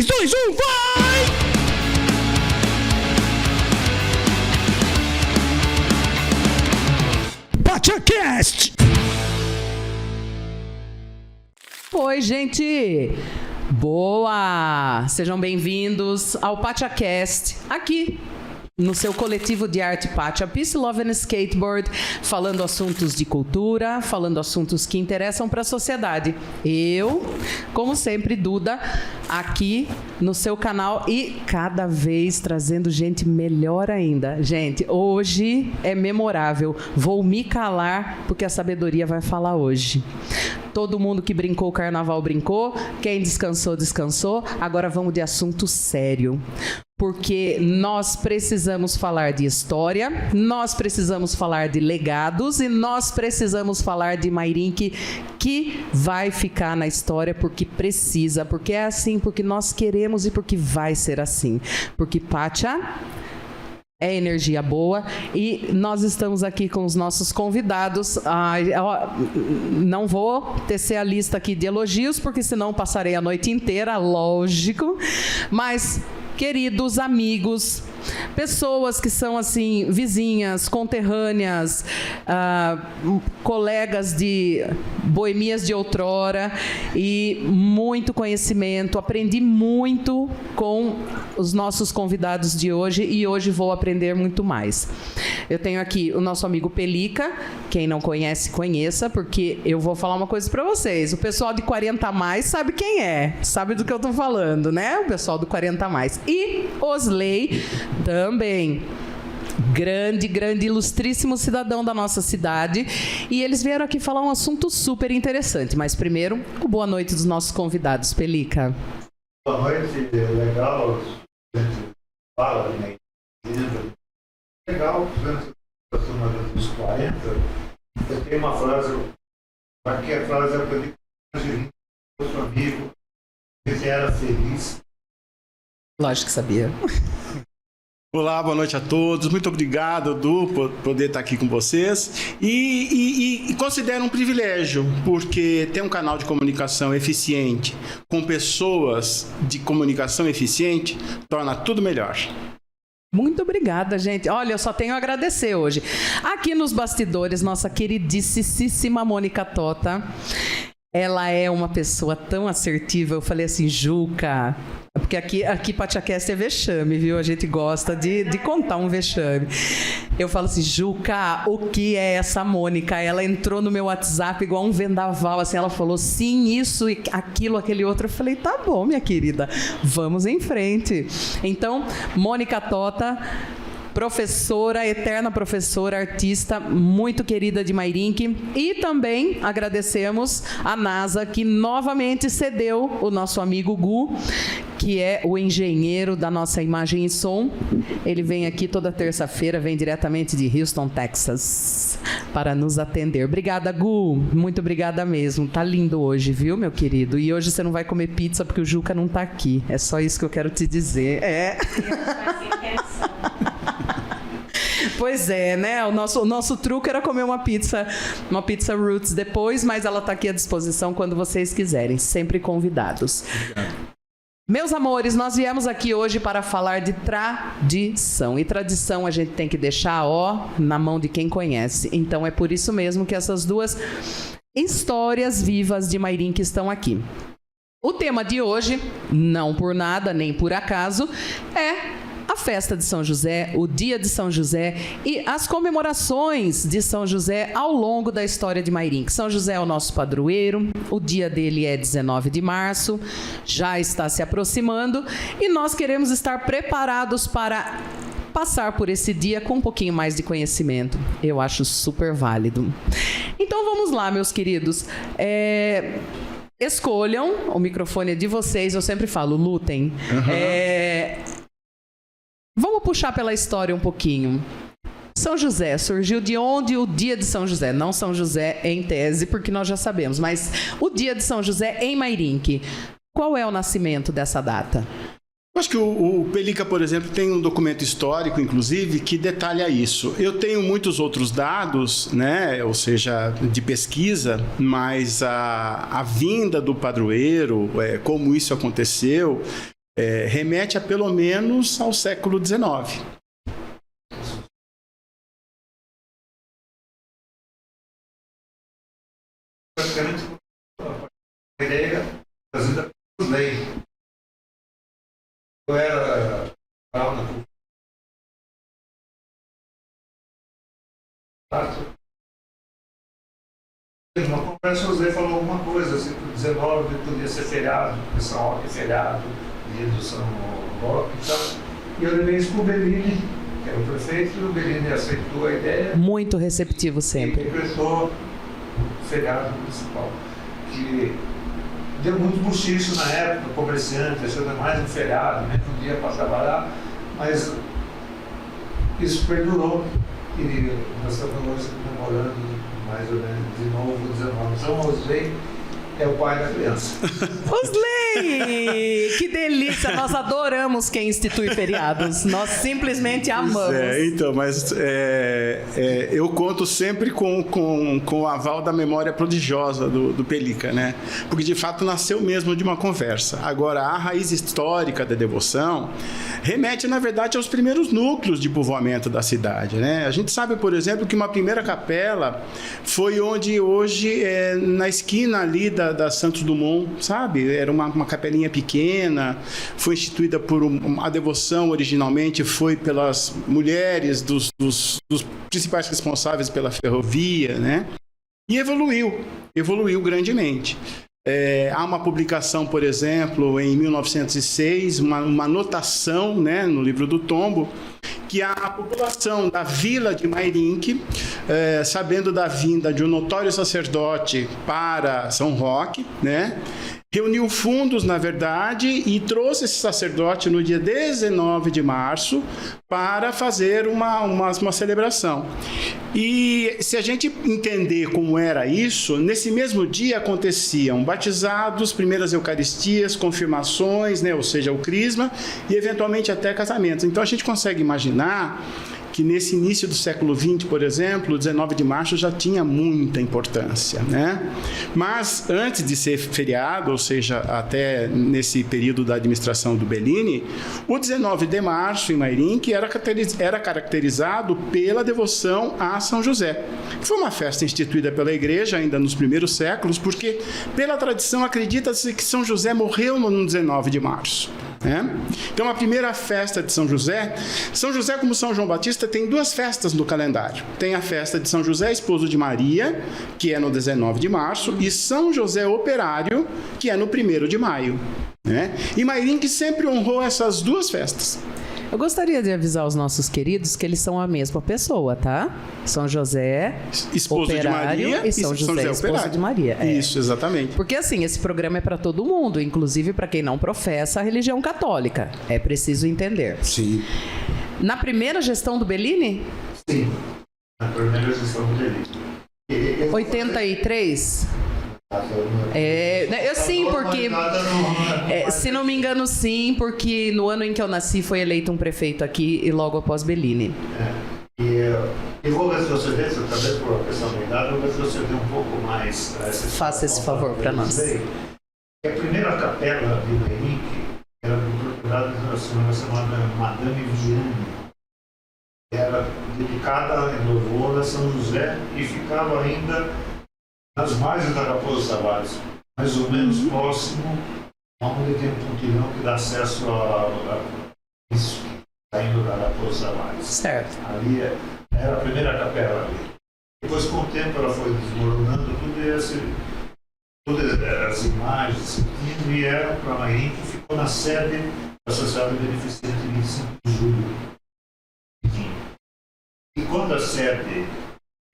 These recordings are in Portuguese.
2, 1, vai! PachaCast! Oi, gente! Boa! Sejam bem-vindos ao PachaCast, aqui no seu coletivo de arte Pacha, Peace, Love and Skateboard, falando assuntos de cultura, falando assuntos que interessam para a sociedade. Eu, como sempre, Duda, aqui no seu canal e cada vez trazendo gente melhor ainda. Gente, hoje é memorável. Vou me calar porque a sabedoria vai falar hoje. Todo mundo que brincou o carnaval brincou, quem descansou, descansou. Agora vamos de assunto sério. Porque nós precisamos falar de história, nós precisamos falar de legados e nós precisamos falar de Mairinque que vai ficar na história porque precisa, porque é assim, porque nós queremos e porque vai ser assim. Porque Pacha é energia boa e nós estamos aqui com os nossos convidados. Não vou tecer a lista aqui de elogios, porque senão passarei a noite inteira, lógico, mas queridos amigos, pessoas que são assim, vizinhas, conterrâneas, colegas de boemias de outrora e muito conhecimento. Aprendi muito com os nossos convidados de hoje e hoje vou aprender muito mais. Eu tenho aqui o nosso amigo Pelica, quem não conhece, conheça, porque eu vou falar uma coisa para vocês. O pessoal de 40 a mais sabe quem é, sabe do que eu estou falando, né? O pessoal do 40 a mais. E Osley também, grande, ilustríssimo cidadão da nossa cidade. E eles vieram aqui falar um assunto super interessante. Mas primeiro, o boa noite dos nossos convidados. Pelica. Boa noite, legal. Fala, né? Legal, a turma dos 40. Eu tenho uma frase, aqui a frase é para o seu amigo, que era feliz. Lógico que sabia. Olá, boa noite a todos. Muito obrigado, Du, por poder estar aqui com vocês. E considero um privilégio, porque ter um canal de comunicação eficiente, com pessoas de comunicação eficiente, torna tudo melhor. Muito obrigada, gente. Olha, eu só tenho a agradecer hoje. Aqui nos bastidores, nossa queridíssima Mônica Tota. Ela é uma pessoa tão assertiva. Eu falei assim, Juca... Porque aqui PachaCast é vexame, viu? A gente gosta de contar um vexame. Eu falo assim, Juca, o que é essa Mônica? Ela entrou no meu WhatsApp igual um vendaval, assim, ela falou, sim, isso, aquilo, aquele outro. Eu falei, tá bom, minha querida, vamos em frente. Então, Mônica Tota, professora, eterna professora, artista, muito querida de Mairinque. E também agradecemos a NASA, que novamente cedeu o nosso amigo Gu, que é o engenheiro da nossa imagem e som. Ele vem aqui toda terça-feira, vem diretamente de Houston, Texas, para nos atender. Obrigada, Gu. Muito obrigada mesmo. Tá lindo hoje, viu, meu querido? E hoje você não vai comer pizza porque o Juca não tá aqui. É só isso que eu quero te dizer. É. Pois é, né? O nosso truque era comer uma pizza Roots depois, mas ela tá aqui à disposição quando vocês quiserem. Sempre convidados. Obrigado. Meus amores, nós viemos aqui hoje para falar de tradição. E tradição a gente tem que deixar, na mão de quem conhece. Então é por isso mesmo que essas duas histórias vivas de Mairinque estão aqui. O tema de hoje, não por nada, nem por acaso, é a festa de São José, o dia de São José e as comemorações de São José ao longo da história de Mairinque. São José é o nosso padroeiro, o dia dele é 19 de março, já está se aproximando e nós queremos estar preparados para passar por esse dia com um pouquinho mais de conhecimento. Eu acho super válido. Então vamos lá, meus queridos. Escolham, o microfone é de vocês, eu sempre falo, lutem. Uhum. Vamos puxar pela história um pouquinho. São José surgiu de onde o dia de São José? Não São José em tese, porque nós já sabemos, mas o dia de São José em Mairinque. Qual é o nascimento dessa data? Eu acho que o Pelica, por exemplo, tem um documento histórico, inclusive, que detalha isso. Eu tenho muitos outros dados, né, ou seja, de pesquisa, mas a vinda do padroeiro, como isso aconteceu, remete a pelo menos ao século XIX. Praticamente a ideia trazida por lei. Eu era uma conversa, o José falou alguma coisa, assim, que o 19 podia ser feriado, porque São Roque é feriado, dia do São Roque e tal. E eu levei isso para o Bellini, que era o prefeito, e o Bellini aceitou a ideia. Muito receptivo E sempre. decretou o feriado municipal, que deu muito buchicho na época, comerciante, achando mais um feriado, nem podia para trabalhar, mas isso perdurou e nós estamos hoje comemorando mais ou menos de novo o 19. Então, Osley é o pai da criança. Osley! Que delícia! Nós adoramos quem institui feriados. Nós simplesmente amamos. Então, mas eu conto sempre com o aval da memória prodigiosa do Pelica, né? Porque, de fato, nasceu mesmo de uma conversa. Agora, a raiz histórica da devoção remete, na verdade, aos primeiros núcleos de povoamento da cidade, né? A gente sabe, por exemplo, que uma primeira capela foi onde hoje, na esquina ali da Santos Dumont, sabe? Era uma capelinha pequena, foi instituída por a devoção originalmente foi pelas mulheres dos principais responsáveis pela ferrovia, né? E evoluiu grandemente. Há uma publicação, por exemplo, em 1906, uma anotação, né, no livro do Tombo, que a população da vila de Mairinque, sabendo da vinda de um notório sacerdote para São Roque, né, reuniu fundos, na verdade, e trouxe esse sacerdote no dia 19 de março para fazer uma celebração. E se a gente entender como era isso, nesse mesmo dia aconteciam batizados, primeiras eucaristias, confirmações, né, ou seja, o crisma, e eventualmente até casamentos. Então a gente consegue imaginar que nesse início do século XX, por exemplo, o 19 de março já tinha muita importância, né? Mas antes de ser feriado, ou seja, até nesse período da administração do Bellini, o 19 de março em Mairinque era caracterizado pela devoção a São José. Foi uma festa instituída pela igreja ainda nos primeiros séculos, porque pela tradição acredita-se que São José morreu no 19 de março. Então, a primeira festa de São José, como São João Batista, tem duas festas no calendário. Tem a festa de São José, esposo de Maria, que é no 19 de março, e São José Operário, que é no 1º de maio. E Mairinque sempre honrou essas duas festas. Eu gostaria de avisar os nossos queridos que eles são a mesma pessoa, tá? São José, esposo Operário, de Maria, e São José, esposo Operário. de Maria. Isso, exatamente. Porque assim, esse programa é para todo mundo, inclusive para quem não professa a religião católica. É preciso entender. Sim. Na primeira gestão do Bellini? Sim, na primeira gestão do Bellini. 83? Sim, porque se não me engano, sim, porque no ano em que eu nasci foi eleito um prefeito aqui e logo após Bellini. E vou ver se você vê, talvez por uma questão de idade, vou ver se você vê um pouco mais. Faça esse favor para nós. A primeira capela de Mairinque era propriedade de uma senhora chamada Madame Vigiane. Era dedicada em louvor a São José e ficava ainda nas margens da Raposo Tavares, mais ou menos próximo onde tem um pontilhão que dá acesso a isso, saindo da Raposo Tavares. Certo. Ali era a primeira capela ali. Depois, com o tempo, ela foi desmoronando todas as imagens que vieram para Mairinque, que ficou na sede da Sociedade Beneficente 25 de julho. E quando a sede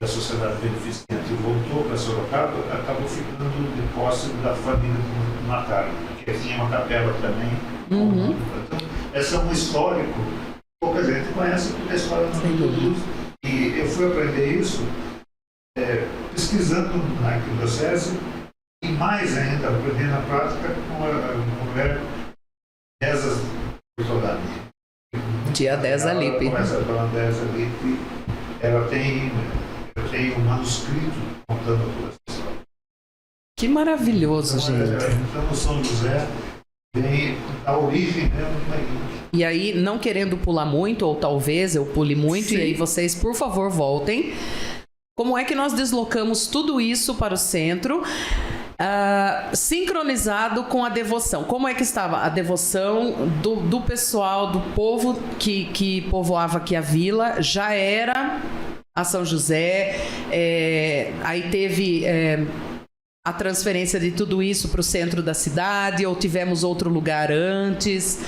da Sociedade Beneficente voltou para Sorocaba, acabou ficando de posse da família do Matar, que tinha uma capela também. Então, esse é um histórico, pouca gente conhece, porque a história não é tudo. E eu fui aprender isso pesquisando na arquidiocese e mais ainda, aprendendo na prática com a mulher Deza Portolani. Tia Deza Lippe. Começa pela Deza Lippe, ela tem um manuscrito contando toda essa história. Que maravilhoso, gente. Então, o São José vem da origem mesmo do Mairink. E aí, não querendo pular muito, ou talvez eu pule muito, Sim. e aí vocês, por favor, voltem. Como é que nós deslocamos tudo isso para o centro, sincronizado com a devoção? Como é que estava a devoção do pessoal, do povo que povoava aqui a vila? Já era a São José, aí teve a transferência de tudo isso para o centro da cidade, ou tivemos outro lugar antes?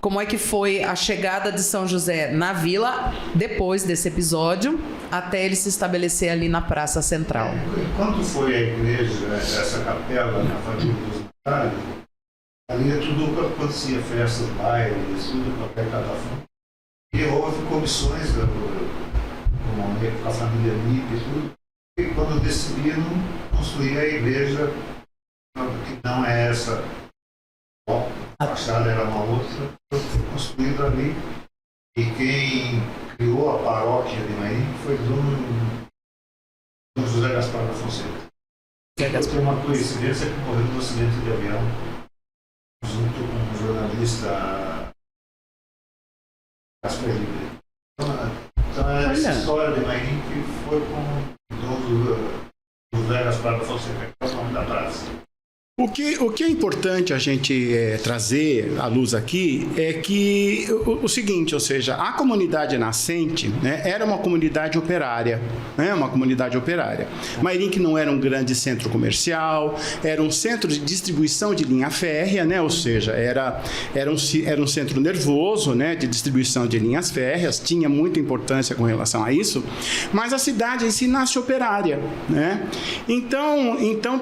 Como é que foi a chegada de São José na vila, depois desse episódio, até ele se estabelecer ali na Praça Central? Quando foi a igreja, essa capela na família dos Natários, ali tudo acontecia, festas, bailes, tudo para cada um. E houve comissões com a família Lipe e tudo, e quando decidiram construir a igreja, que não é essa, a fachada era uma outra, foi construída ali. E quem criou a paróquia de Mairink foi Dom José Gaspar da Fonseca. Foi uma coincidência que morreu num acidente de avião, junto com o jornalista Gaspar Libre. Então essa história de Mairink foi com Dom José Gaspar da Fonseca, que é o nome da praça. O que é importante a gente trazer à luz aqui é que o seguinte, ou seja, a comunidade nascente, né, era uma comunidade operária, né, uma comunidade operária. Mairink não era um grande centro comercial, era um centro de distribuição de linha férrea, né, ou seja, era um centro nervoso, né, de distribuição de linhas férreas, tinha muita importância com relação a isso, mas a cidade em si nasce operária, né? Então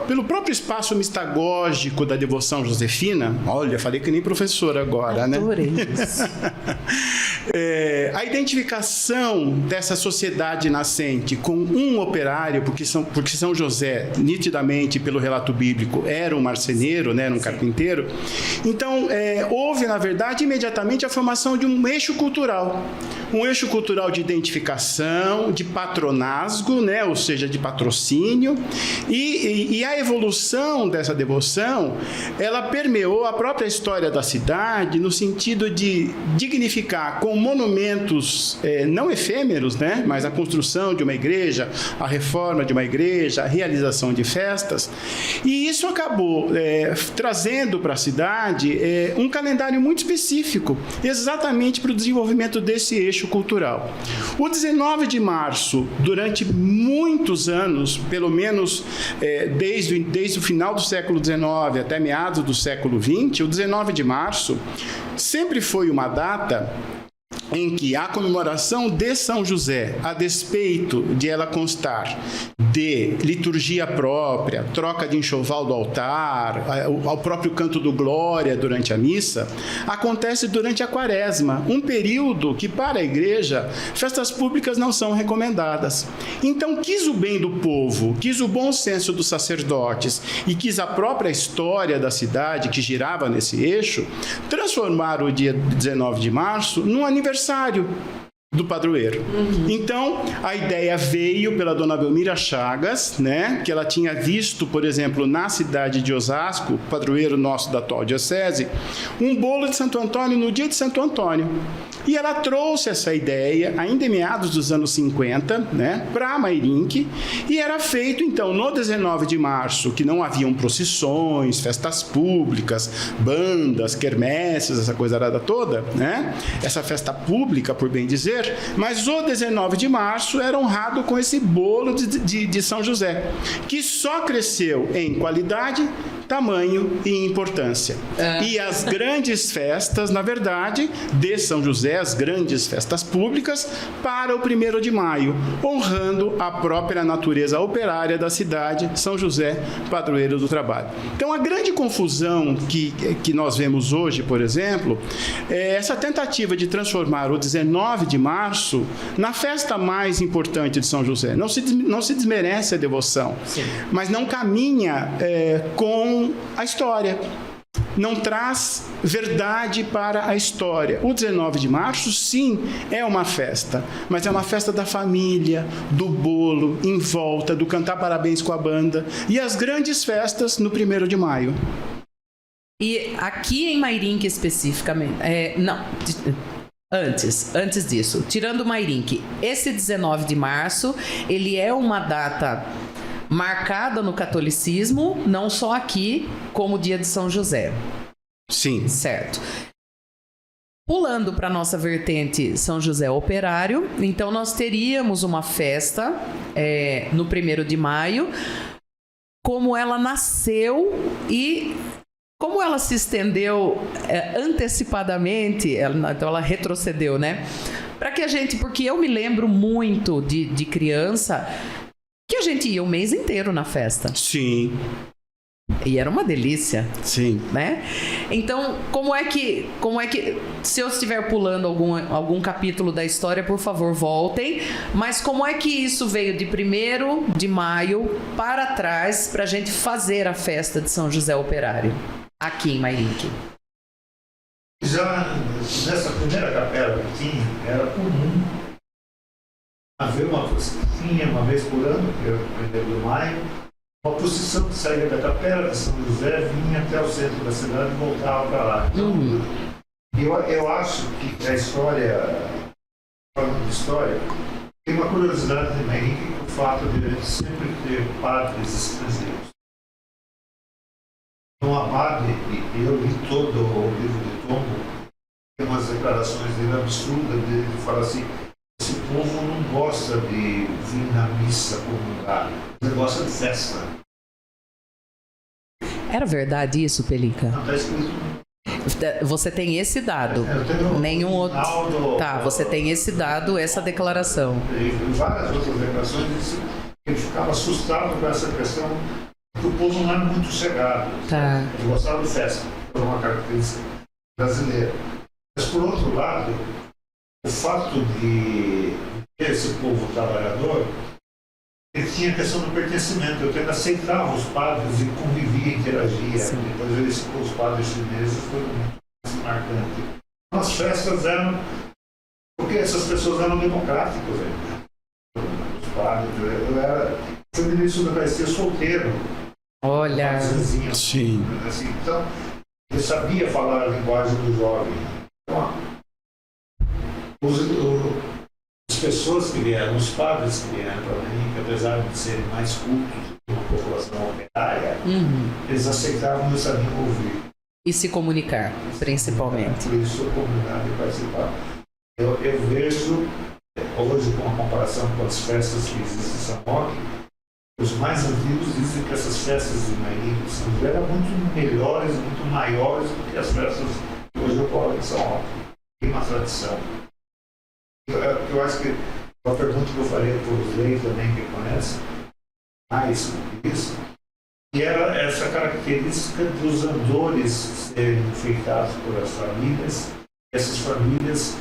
pelo próprio espaço mistagógico da devoção josefina, olha, falei que nem professora agora, Adorei né? isso. A identificação dessa sociedade nascente com um operário, porque São José, nitidamente, pelo relato bíblico, era um marceneiro, né, era um carpinteiro. Então, houve, na verdade, imediatamente a formação de um eixo cultural de identificação, de patronazgo, né, ou seja, de patrocínio, e a evolução dessa devoção, ela permeou a própria história da cidade no sentido de dignificar com monumentos não efêmeros, né, mas a construção de uma igreja, a reforma de uma igreja, a realização de festas, e isso acabou trazendo para a cidade um calendário muito específico, exatamente para o desenvolvimento desse eixo cultural. O 19 de março, durante muitos anos, pelo menos desde o final do século XIX até meados do século XX, o 19 de março sempre foi uma data em que a comemoração de São José, a despeito de ela constar de liturgia própria, troca de enxoval do altar, ao próprio canto do Glória durante a missa, acontece durante a Quaresma, um período que, para a igreja, festas públicas não são recomendadas. Então, quis o bem do povo, quis o bom senso dos sacerdotes e quis a própria história da cidade, que girava nesse eixo, transformar o dia 19 de março num aniversário do padroeiro. Então, a ideia veio pela dona Belmira Chagas, né, que ela tinha visto, por exemplo, na cidade de Osasco, padroeiro nosso da atual diocese, um bolo de Santo Antônio no dia de Santo Antônio. E ela trouxe essa ideia, ainda em meados dos anos 50, né, para Mairink, e era feito, então, no 19 de março, que não haviam procissões, festas públicas, bandas, quermesses, essa coisarada toda, né, essa festa pública, por bem dizer, mas o 19 de março era honrado com esse bolo de São José, que só cresceu em qualidade, tamanho e importância. E as grandes festas, na verdade, de São José, as grandes festas públicas, para o 1º de maio, honrando a própria natureza operária da cidade, São José, padroeiro do trabalho. Então, a grande confusão que nós vemos hoje, por exemplo, é essa tentativa de transformar o 19 de março na festa mais importante de São José. Não se desmerece a devoção, sim, mas não caminha com a história. Não traz verdade para a história. O 19 de março, sim, é uma festa, mas é uma festa da família, do bolo, em volta, do cantar parabéns com a banda, e as grandes festas no 1º de maio. E aqui em Mairinque especificamente, antes disso, tirando Mairinque, esse 19 de março, ele é uma data marcada no catolicismo, não só aqui, como o dia de São José. Sim. Certo. Pulando para nossa vertente São José Operário, então nós teríamos uma festa no 1º de maio, como ela nasceu e como ela se estendeu antecipadamente, então ela retrocedeu, né? Para que a gente, porque eu me lembro muito de criança, que a gente ia o mês inteiro na festa. Sim. E era uma delícia. Sim. Né? Então, como é que se eu estiver pulando algum capítulo da história, por favor, voltem. Mas como é que isso veio de 1º de maio para trás para a gente fazer a festa de São José Operário aqui em Mairinque? Já nessa primeira capela que tinha, era comum haver uma vez por ano, que era o 1º de maio, uma procissão que saía da capela de São José, vinha até o centro da cidade e voltava para lá. Então, eu acho que a história, falando de história, tem uma curiosidade de Mairinque, o fato de a gente sempre ter padres estrangeiros. Então, a padre, e eu li todo o livro de Tombo, tem umas declarações dele absurdas, de falar assim: esse povo não gosta de vir na missa comungar, ele gosta de festa. Era verdade isso, Pelica? Não, está escrito. Você tem esse dado? Nenhum outro. Tá, você tem esse dado, essa declaração. E várias outras declarações, ele ficava assustado com essa questão, porque o povo não era muito chegado. Tá. Ele gostava de festa, por uma característica brasileira. Mas, por outro lado, o fato de ter esse povo trabalhador, ele tinha a questão do pertencimento. Eu ainda aceitava os padres e convivia, interagia. Sim. Depois os padres chineses foi muito marcante. As festas eram, porque essas pessoas eram democráticas ainda. Os padres, foi no início da Eucaristia solteiro. Olha. Sim. Assim, então, ele sabia falar a linguagem do jovem. Então, as pessoas que vieram, os padres que vieram para Mairinque, apesar de serem mais cultos que uma população operária, eles aceitavam e sabiam ouvir. E se comunicar, principalmente. Por isso a comunidade participava. Eu vejo, hoje, com a comparação com as festas que existem em São Roque, os mais antigos dizem que essas festas de Mairinque de São José eram muito melhores, muito maiores do que as festas que hoje ocorrem em São Roque. Tem uma tradição. Eu acho que uma pergunta que eu faria para os leigos também que conhecem mais sobre isso, que era essa característica dos andores serem enfeitados por as famílias. Essas famílias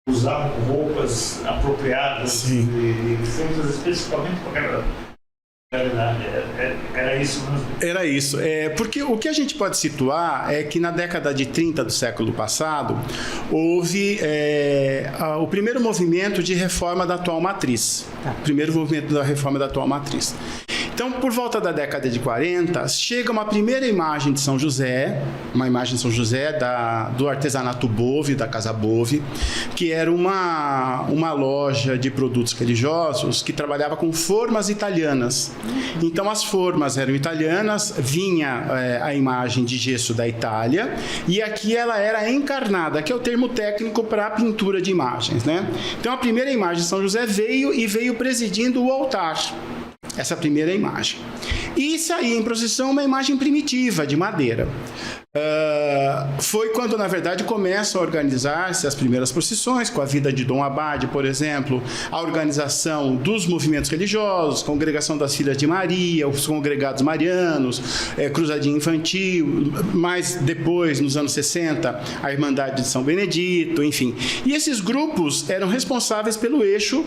usavam roupas apropriadas e feitas especificamente para aquela realidade. Era isso mesmo? Era isso. Porque o que a gente pode situar é que na década de 30 do século passado houve o primeiro movimento de reforma da atual matriz. O primeiro movimento da reforma da atual matriz. Então, por volta da década de 40, chega uma primeira imagem de São José, uma imagem de São José do artesanato Bove, da Casa Bove, que era uma loja de produtos religiosos que trabalhava com formas italianas. Então, as formas eram italianas, vinha a imagem de gesso da Itália, e aqui ela era encarnada, que é o termo técnico para a pintura de imagens, né? Então, a primeira imagem de São José veio presidindo o altar. Essa primeira imagem. E saía em procissão uma imagem primitiva, de madeira. Foi quando, na verdade, começam a organizar-se as primeiras procissões, com a vida de Dom Abade, por exemplo, a organização dos movimentos religiosos, Congregação das Filhas de Maria, os Congregados Marianos, Cruzadinha Infantil, mais depois, nos anos 60, a Irmandade de São Benedito, enfim. E esses grupos eram responsáveis pelo eixo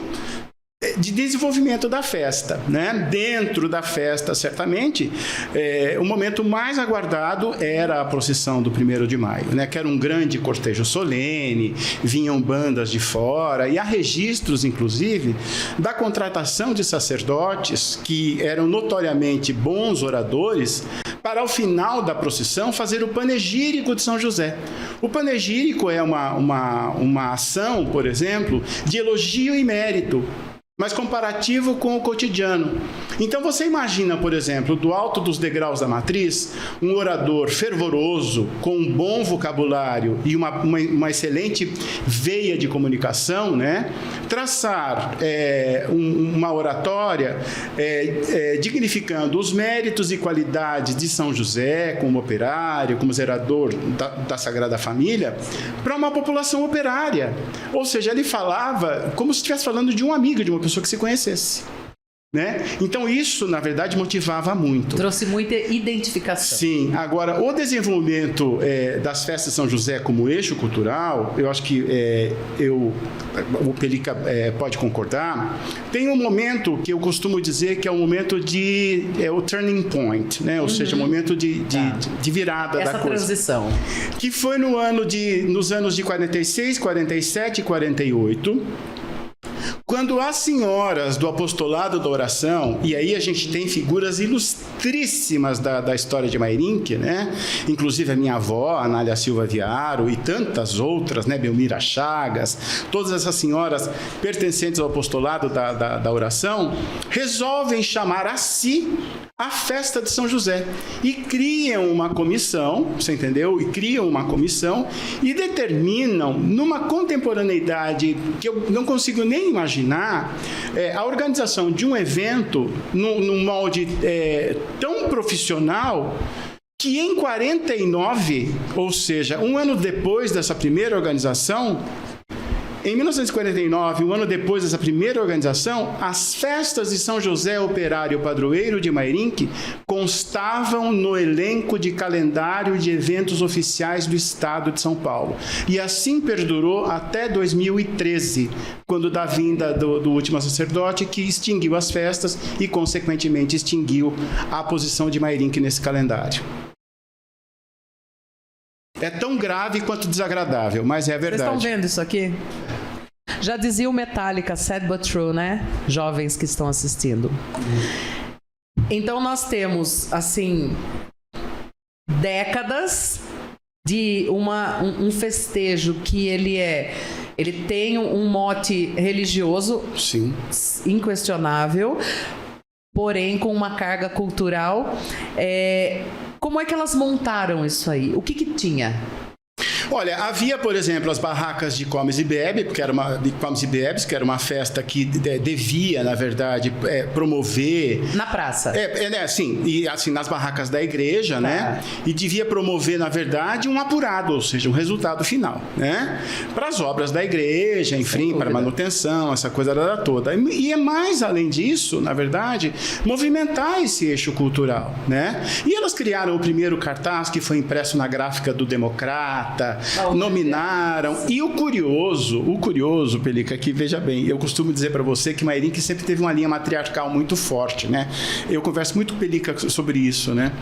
de desenvolvimento da festa, né? Dentro da festa, certamente, o momento mais aguardado era a procissão do 1º de maio, né? Que era um grande cortejo solene, vinham bandas de fora, e há registros, inclusive, da contratação de sacerdotes que eram notoriamente bons oradores para ao final da procissão fazer o panegírico de São José. O panegírico é uma ação, por exemplo, de elogio e mérito, mas comparativo com o cotidiano. Então você imagina, por exemplo, do alto dos degraus da matriz, um orador fervoroso, com um bom vocabulário e uma excelente veia de comunicação, né? Traçar uma oratória dignificando os méritos e qualidades de São José como operário, como zerador da Sagrada Família, para uma população operária. Ou seja, ele falava como se estivesse falando de um amigo, de uma pessoa que se conhecesse. Né? Então isso, na verdade, motivava muito. Trouxe muita identificação. Sim. Agora, o desenvolvimento das festas de São José como eixo cultural, eu acho que o Pelica pode concordar, tem um momento que eu costumo dizer que é o momento o turning point, né? Ou seja, o momento de virada essa da coisa. Essa transição. Que foi nos anos de 46, 47 e 48, quando as senhoras do apostolado da oração, e aí a gente tem figuras ilustríssimas da história de Mairinque, né? Inclusive a minha avó, Anália Silva Viaro, e tantas outras, né? Belmira Chagas, todas essas senhoras pertencentes ao apostolado da oração, resolvem chamar a si a festa de São José e criam uma comissão, você entendeu? E criam uma comissão e determinam, numa contemporaneidade que eu não consigo nem imaginar, a organização de um evento num molde tão profissional que em 49, ou seja, um ano depois dessa primeira organização, em 1949, um ano depois dessa primeira organização, as festas de São José Operário Padroeiro de Mairinque constavam no elenco de calendário de eventos oficiais do Estado de São Paulo. E assim perdurou até 2013, quando da vinda do último sacerdote, que extinguiu as festas e, consequentemente, extinguiu a posição de Mairinque nesse calendário. É tão grave quanto desagradável, mas é verdade. Vocês estão vendo isso aqui? Já dizia o Metallica, sad but true, né? Jovens que estão assistindo. Então nós temos, assim, décadas de um festejo que ele tem um mote religioso. Sim. Inquestionável, porém com uma carga cultural. Como é que elas montaram isso aí? O que tinha? Olha, havia, por exemplo, as barracas de comes e bebes, que era uma festa que devia, na verdade, promover... Na praça. Sim, e assim, nas barracas da igreja, né? E devia promover, na verdade, um apurado, ou seja, um resultado final, né? Para as obras da igreja, enfim, para manutenção, essa coisa toda. E é mais, além disso, na verdade, movimentar esse eixo cultural, né? E elas criaram o primeiro cartaz, que foi impresso na gráfica do Democrata, nominaram. E o curioso, Pelica, que veja bem, eu costumo dizer para você que Mairinque sempre teve uma linha matriarcal muito forte, né? Eu converso muito com Pelica sobre isso, né?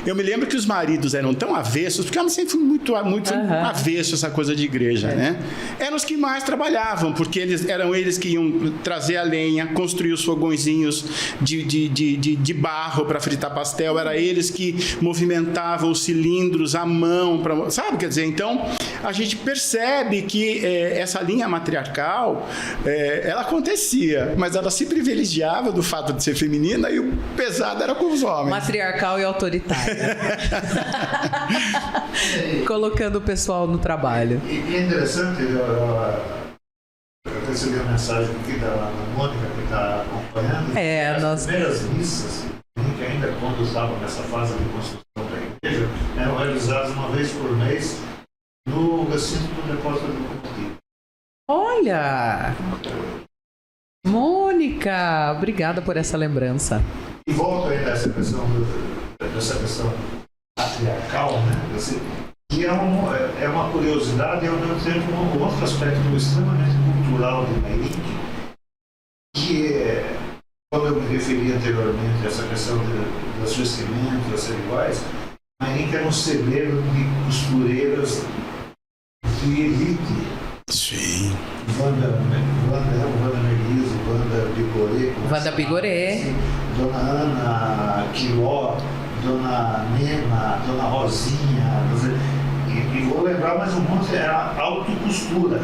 Eu me lembro que os maridos eram tão avessos, porque ela sempre foi muito avesso essa coisa de igreja, né? Eram os que mais trabalhavam, porque eram eles que iam trazer a lenha, construir os fogõezinhos de barro para fritar pastel, era eles que movimentavam os cilindros à mão, sabe? Quer dizer, então a gente percebe que essa linha matriarcal, ela acontecia, mas ela se privilegiava do fato de ser feminina e o pesado era com os homens. Matriarcal e autoritária. Colocando o pessoal no trabalho. E é interessante, eu recebi uma mensagem aqui da Mônica, que está acompanhando. As primeiras missas, que ainda quando estavam nessa fase de construção da igreja, eram realizadas uma vez por mês no recinto do depósito do combustível. Olha! Mônica, obrigada por essa lembrança. E volto aí dessa questão patriarcal, né? Que é uma curiosidade e ao mesmo tempo um outro aspecto extremamente cultural de Mairinque, que é, quando eu me referi anteriormente a essa questão das vestimentas ser iguais, Mairinque era um celeiro de costureiras de elite. Sim. Wanda Melise, Wanda Bigorê. Dona Ana Quiló, Dona Nena, Dona Rosinha, e vou lembrar mais um monte, era autocostura.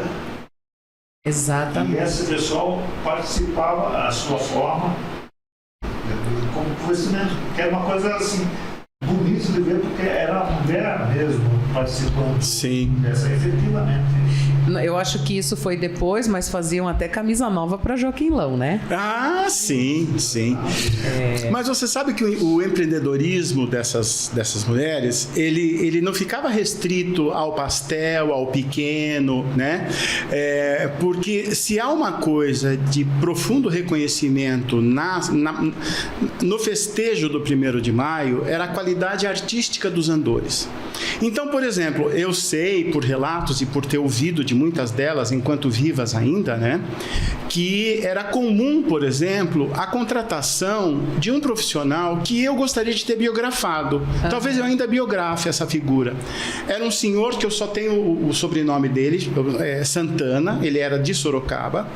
Exatamente. E esse pessoal participava à sua forma, como conhecimento, que era uma coisa assim, bonita de ver, porque era a mulher mesmo participando. Sim. Dessa, efetivamente. Eu acho que isso foi depois, mas faziam até camisa nova para Joaquim-Lão, né? Ah, sim, sim. Mas você sabe que o empreendedorismo dessas mulheres, ele não ficava restrito ao pastel, ao pequeno, né? Porque se há uma coisa de profundo reconhecimento no festejo do 1º de maio, era a qualidade artística dos andores. Então, por exemplo, eu sei por relatos e por ter ouvido de muitas delas, enquanto vivas ainda, né, que era comum, por exemplo, a contratação de um profissional que eu gostaria de ter biografado. Talvez eu ainda biografe essa figura. Era um senhor que eu só tenho o sobrenome dele, Santana, ele era de Sorocaba.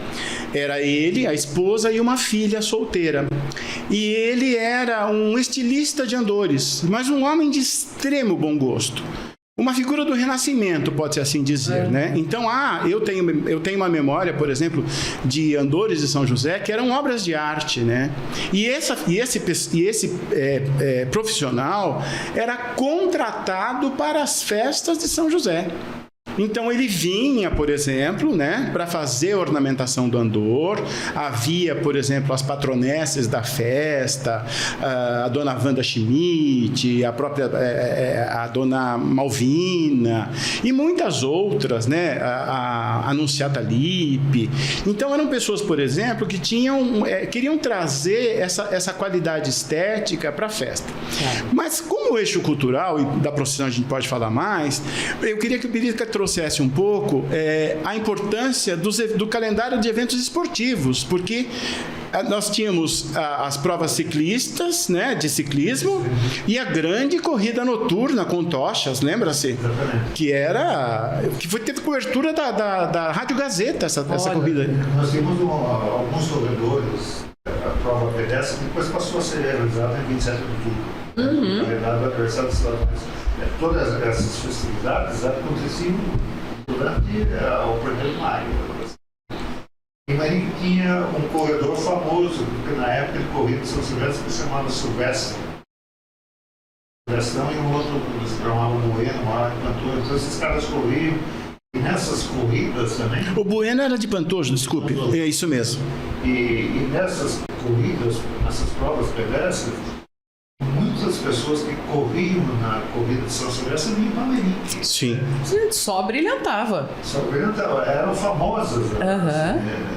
Era ele, a esposa e uma filha solteira. E ele era um estilista de andores, mas um homem de extremo bom gosto. Uma figura do Renascimento, pode-se assim dizer, né? Então, eu tenho uma memória, por exemplo, de andores de São José, que eram obras de arte, né? E esse profissional era contratado para as festas de São José. Então ele vinha, por exemplo, né, para fazer a ornamentação do andor. Havia, por exemplo, as patronesses da festa, a dona Wanda Schmidt, a própria a dona Malvina e muitas outras, né, a Anunciata Lippe. Então eram pessoas, por exemplo, que queriam trazer essa qualidade estética para a festa. Mas como eixo cultural, e da profissão a gente pode falar mais, eu queria que o Birica trouxesse um pouco a importância do calendário de eventos esportivos, porque nós tínhamos as provas ciclistas, né, de ciclismo, e a grande corrida noturna com tochas, lembra-se? Que teve cobertura da Rádio Gazeta, essa corrida. Nós tínhamos alguns corredores, a prova pedestre, que depois passou a ser realizada em 27 de outubro. Na verdade, o aniversário dos Estados Unidos. Todas essas festividades aconteciam durante o 1º de maio. E Marinho tinha um corredor famoso, porque na época ele corria de São Silvestre, que se chamava Silvestre. Silvestrão e um outro que se chamava Bueno, maior de Pantoja. Então esses caras corriam. E nessas corridas também... O Bueno era de Pantoja, desculpe. Pantoja. É isso mesmo. E nessas corridas, nessas provas pedestres, muitas pessoas que corriam na corrida de São Silvestre vinham para Marinho. Sim. Só brilhantava. Eram famosas.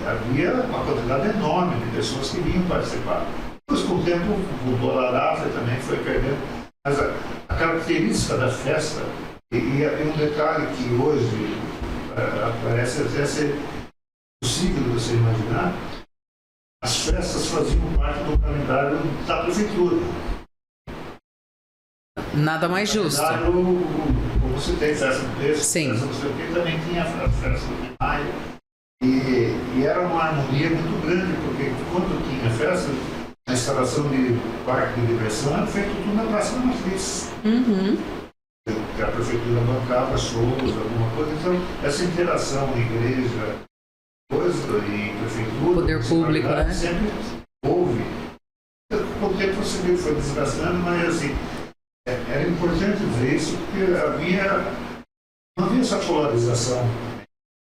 Havia uma quantidade enorme de pessoas que vinham participar. Depois, com o tempo, o Bolarafre também foi perdendo. Mas a característica da festa, e um detalhe que hoje parece até ser possível de você imaginar, as festas faziam parte do calendário da prefeitura. Nada mais justo. Como você tem festa do texto, festa do seu tempo, também tinha a festa do maio. E era uma harmonia muito grande, porque quando tinha festa, a instalação de parque de diversão era feito tudo na Praça da Matriz. Que a prefeitura bancava shows, alguma coisa. Então, essa interação igreja, e prefeitura, poder público, né? Sempre houve. Com o tempo você viu, foi desgastando, mas assim, era importante ver isso, porque não havia essa polarização.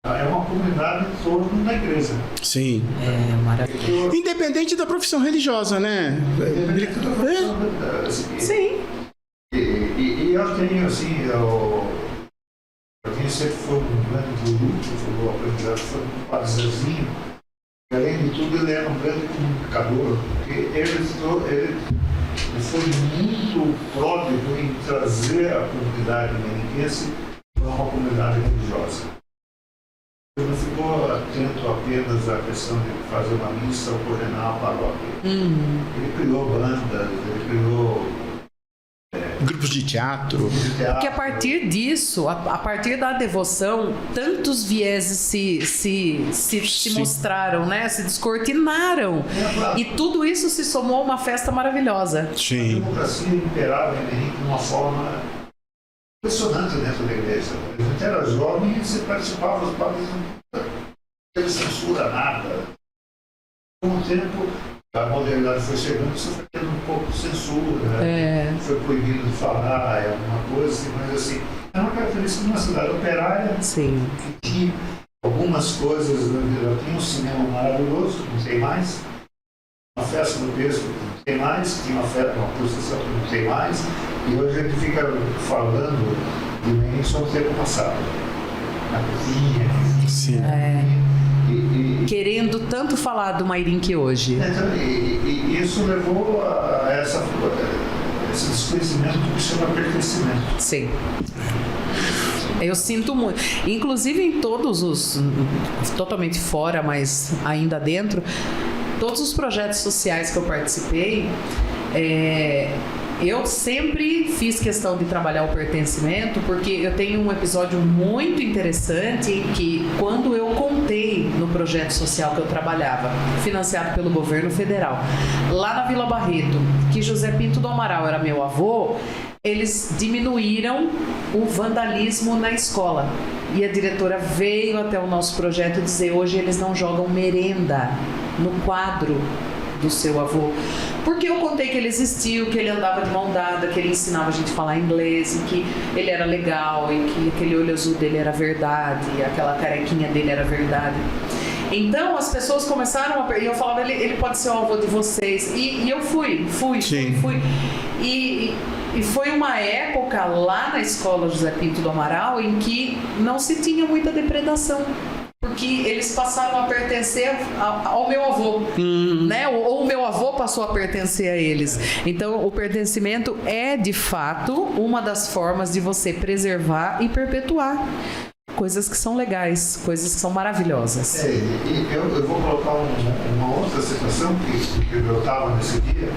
É uma comunidade em torno da igreja. Sim. É maravilhoso. Independente da profissão religiosa, né? Independente da profissão. Sim. E eu tenho, assim, eu sempre foi um grande guru, foi o aprendizado, foi um padre Zezinho. E, além de tudo, ele era um grande comunicador, porque ele foi muito pródigo em trazer a comunidade dominiquense para uma comunidade religiosa. Ele não ficou atento apenas à questão de fazer uma missa ou coordenar a paróquia. Ele criou bandas, ele criou grupos de teatro. Porque a partir disso, a partir da devoção, tantos vieses se mostraram, né? Se descortinaram. E tudo isso se somou a uma festa maravilhosa. A Sim. democracia imperava em Henrique de uma forma impressionante dentro da igreja. A gente era jovem e você participava, os padres não teve censura, nada. Com o tempo, a modernidade foi chegando, isso foi tendo um pouco de censura, né? Foi proibido de falar, alguma coisa assim, mas assim, é uma característica de uma cidade operária Sim. que tinha algumas coisas, já tinha um cinema maravilhoso, que não tem mais, uma festa do Pesco, que não tem mais, tinha uma procissão que não tem mais, e hoje a gente fica falando de mim só no tempo passado. Na cozinha. Sim. Querendo tanto falar do Mairinque hoje. Então, e isso levou a esse desconhecimento que chama pertencimento. Sim. Eu sinto muito. Inclusive em todos os... Totalmente fora, mas ainda dentro, todos os projetos sociais que eu participei, eu sempre fiz questão de trabalhar o pertencimento, porque eu tenho um episódio muito interessante em que, quando eu contei no projeto social que eu trabalhava, financiado pelo governo federal, lá na Vila Barreto, que José Pinto do Amaral era meu avô, eles diminuíram o vandalismo na escola. E a diretora veio até o nosso projeto dizer: hoje eles não jogam merenda no quadro do seu avô. Porque eu contei que ele existiu, que ele andava de mão dada, que ele ensinava a gente a falar inglês, e que ele era legal, e que aquele olho azul dele era verdade, e aquela carequinha dele era verdade. Então as pessoas começaram a... E eu falava: ele pode ser o avô de vocês. E eu fui. E foi uma época lá na escola José Pinto do Amaral em que não se tinha muita depredação, porque eles passaram a pertencer ao meu avô, né? Ou o meu avô passou a pertencer a eles. Então, o pertencimento é, de fato, uma das formas de você preservar e perpetuar coisas que são legais, coisas que são maravilhosas. Eu vou colocar uma outra situação que eu estava nesse dia,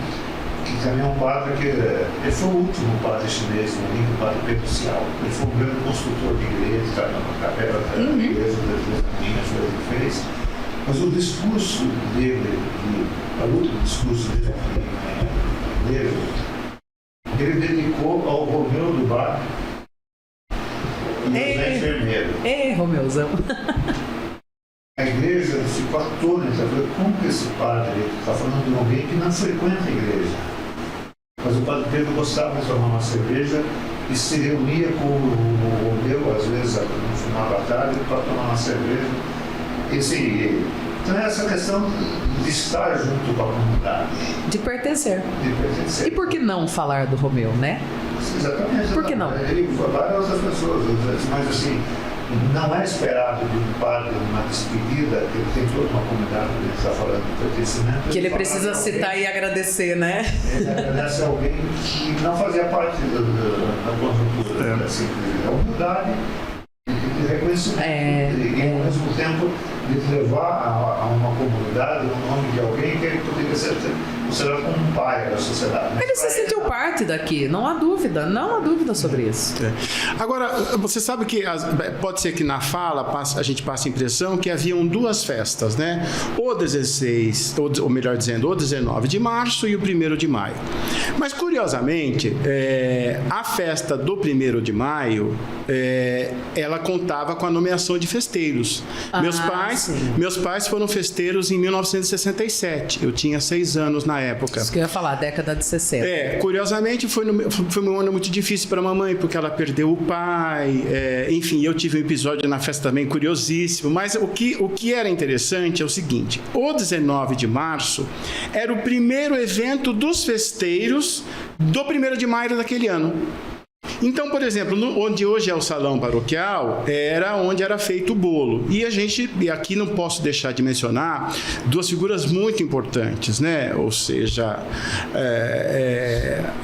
que também é um padre que ele foi o último padre chinês, o padre Pedro Cial. Ele foi um grande construtor de igreja, na capela da igreja das Minas, foi ele que fez. Mas o discurso dele, o último discurso dele, ele dedicou ao Romeu do Bar e ao enfermeiro. Romeuzão. A igreja ficou atônita, falou: como que esse padre está falando de alguém que não frequenta a igreja? Mas o padre Pedro gostava de tomar uma cerveja e se reunia com o Romeu, às vezes no final da tarde, para tomar uma cerveja. E assim, então é essa questão de estar junto com a comunidade. De pertencer. E por que não falar do Romeu, né? Exatamente. Por que não? Várias outras pessoas, mas assim, não é esperado de um padre uma despedida, que ele tem toda uma comunidade que ele está falando de pertencimento. Que ele precisa citar e agradecer, né? Ele agradece a alguém que não fazia parte da conjuntura. Assim, a humildade de reconhecimento e, ao mesmo tempo, de levar a uma comunidade o nome de alguém que ele poderia ser considerado como um pai da sociedade. Ele se sentiu parte daqui, não há dúvida sobre isso. Agora, você sabe que pode ser que na fala a gente passe a impressão que haviam duas festas, né? O 16, ou melhor dizendo, o 19 de março e o 1º de maio. Mas, curiosamente, a festa do 1º de maio, ela contava com a nomeação de festeiros. Meus pais foram festeiros em 1967. Eu tinha 6 anos na época. Isso que eu ia falar, década de 60. Curiosamente foi um ano muito difícil para a mamãe, porque ela perdeu o pai. Enfim, eu tive um episódio na festa também curiosíssimo. Mas o que era interessante é o seguinte: o 19 de março era o primeiro evento dos festeiros do 1º de maio daquele ano. Então, por exemplo, onde hoje é o salão paroquial, era onde era feito o bolo. E aqui não posso deixar de mencionar duas figuras muito importantes, né? Ou seja,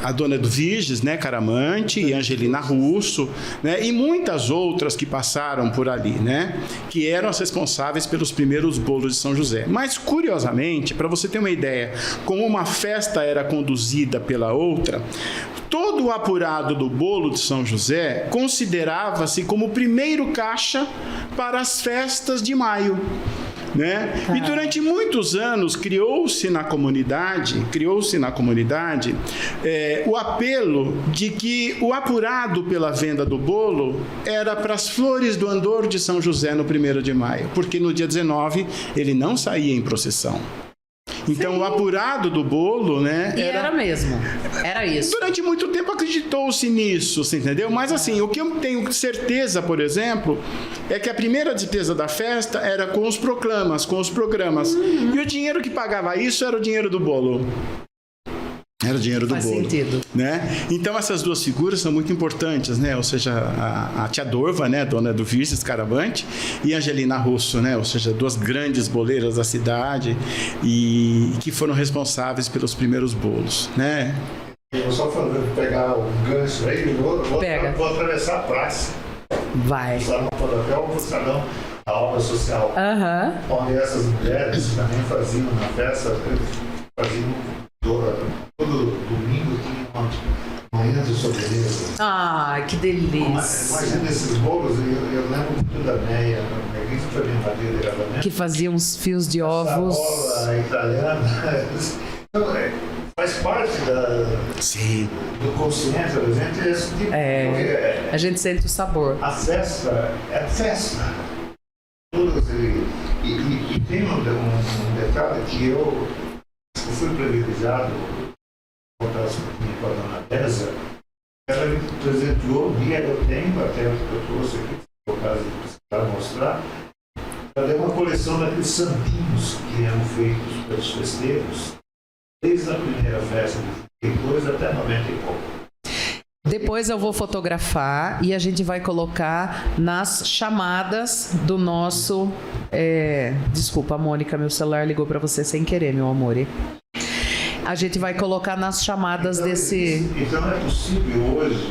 a dona do Viges, né? Caramante, e Angelina Russo, né? E muitas outras que passaram por ali, né? Que eram as responsáveis pelos primeiros bolos de São José. Mas, curiosamente, para você ter uma ideia, como uma festa era conduzida pela outra, todo o apurado do bolo de São José considerava-se como o primeiro caixa para as festas de maio. Né? E durante muitos anos criou-se na comunidade o apelo de que o apurado pela venda do bolo era para as flores do andor de São José no 1º de maio, porque no dia 19 ele não saía em procissão. Então, sim, o apurado do bolo, né? Era mesmo. Era isso. Durante muito tempo acreditou-se nisso, você entendeu? Mas, assim, o que eu tenho certeza, por exemplo, é que a primeira despesa da festa era com os programas. E o dinheiro que pagava isso era o dinheiro do bolo. Era o dinheiro do bolo. Faz sentido. Né? Então, essas duas figuras são muito importantes, né? Ou seja, a tia Dorva, né? Dona do Virses Caravante, e Angelina Russo, né? Ou seja, duas grandes boleiras da cidade e que foram responsáveis pelos primeiros bolos, né? Eu só pegar o gancho aí, vou atravessar a praça. Vai. O salão Podapel, o salão da obra social. Onde essas mulheres também faziam na festa, todo domingo tinha uma manhã de sobremesa. Ah, que delícia! Imagina esses bolos, eu lembro muito da Meia, isso foi minha madeira, que fazia uns fios de ovos. Bola italiana. Então, faz parte sim, do consciente da gente esse tipo. A gente sente o sabor. A festa é festa. E tem um detalhe que eu fui privilegiado com a dona Teresa. Ela me presenteou, eu tenho até que eu trouxe aqui, por causa de precisar mostrar. Ela deu uma coleção daqueles santinhos que eram feitos pelos festeiros, desde a primeira festa de 32 até 90 e pouco. Depois eu vou fotografar e a gente vai colocar nas chamadas do nosso... Desculpa, Mônica, meu celular ligou para você sem querer, meu amor. A gente vai colocar nas chamadas desse... Então é possível hoje,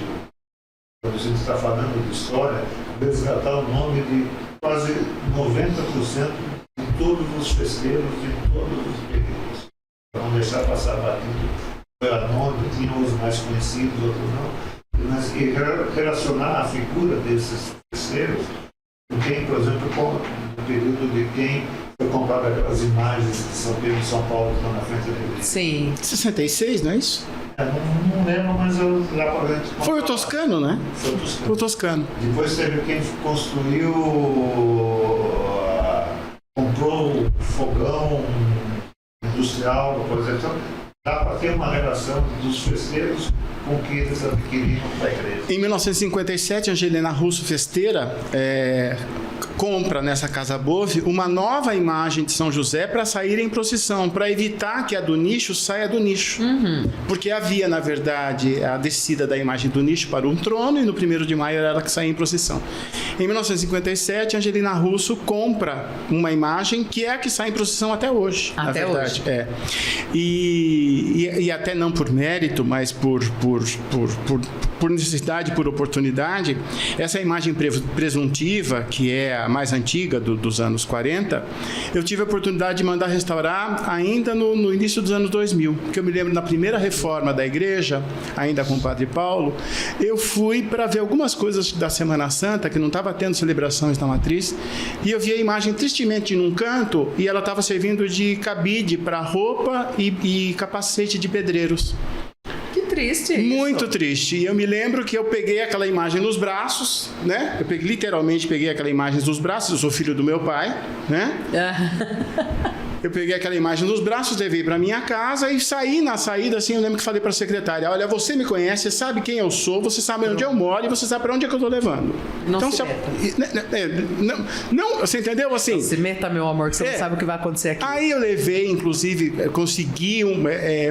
quando a gente está falando de história, resgatar o nome de quase 90% de todos os festeiros de todos os períodos. Para não deixar passar batido. Nome, tinha os mais conhecidos, outros não. Mas relacionar a figura desses festeiros com quem, por exemplo, no período de quem foi comprado aquelas imagens de São Pedro e São Paulo que estão na frente da igreja. Sim. 66, não é isso? Não lembro, mas eu lá para dentro. Foi o Toscano, né? Foi o Toscano. Depois teve quem construiu, comprou o fogão industrial, por exemplo. Dá para ter uma relação dos festeiros com o que eles adquiriram da igreja. Em 1957, Angelina Russo, festeira, compra nessa Casa Bove uma nova imagem de São José para sair em procissão, para evitar que a do nicho saia do nicho. Porque havia, na verdade, a descida da imagem do nicho para um trono e no 1º de maio era ela que saía em procissão. Em 1957, Angelina Russo compra uma imagem que é a que sai em procissão até hoje. Até na verdade. hoje. E até não por mérito, mas por necessidade, por oportunidade, essa imagem presuntiva, que é a mais antiga dos anos 40, eu tive a oportunidade de mandar restaurar ainda no início dos anos 2000, que eu me lembro na primeira reforma da igreja, ainda com o Padre Paulo, eu fui para ver algumas coisas da Semana Santa, que não estava tendo celebrações na matriz, e eu vi a imagem tristemente num canto, e ela estava servindo de cabide para roupa e capacete de pedreiros. Triste. Muito triste. E eu me lembro que eu peguei aquela imagem nos braços, né? Eu literalmente peguei aquela imagem nos braços, eu sou filho do meu pai, né? Eu peguei aquela imagem nos braços, levei para minha casa e saí na saída, assim, eu lembro que falei para a secretária, olha, você me conhece, você sabe quem eu sou, você sabe onde eu moro e você sabe para onde é que eu estou levando. Não então, se meta. Não, você entendeu? Assim, não se meta, meu amor, que você não sabe o que vai acontecer aqui. Aí eu levei, inclusive, consegui,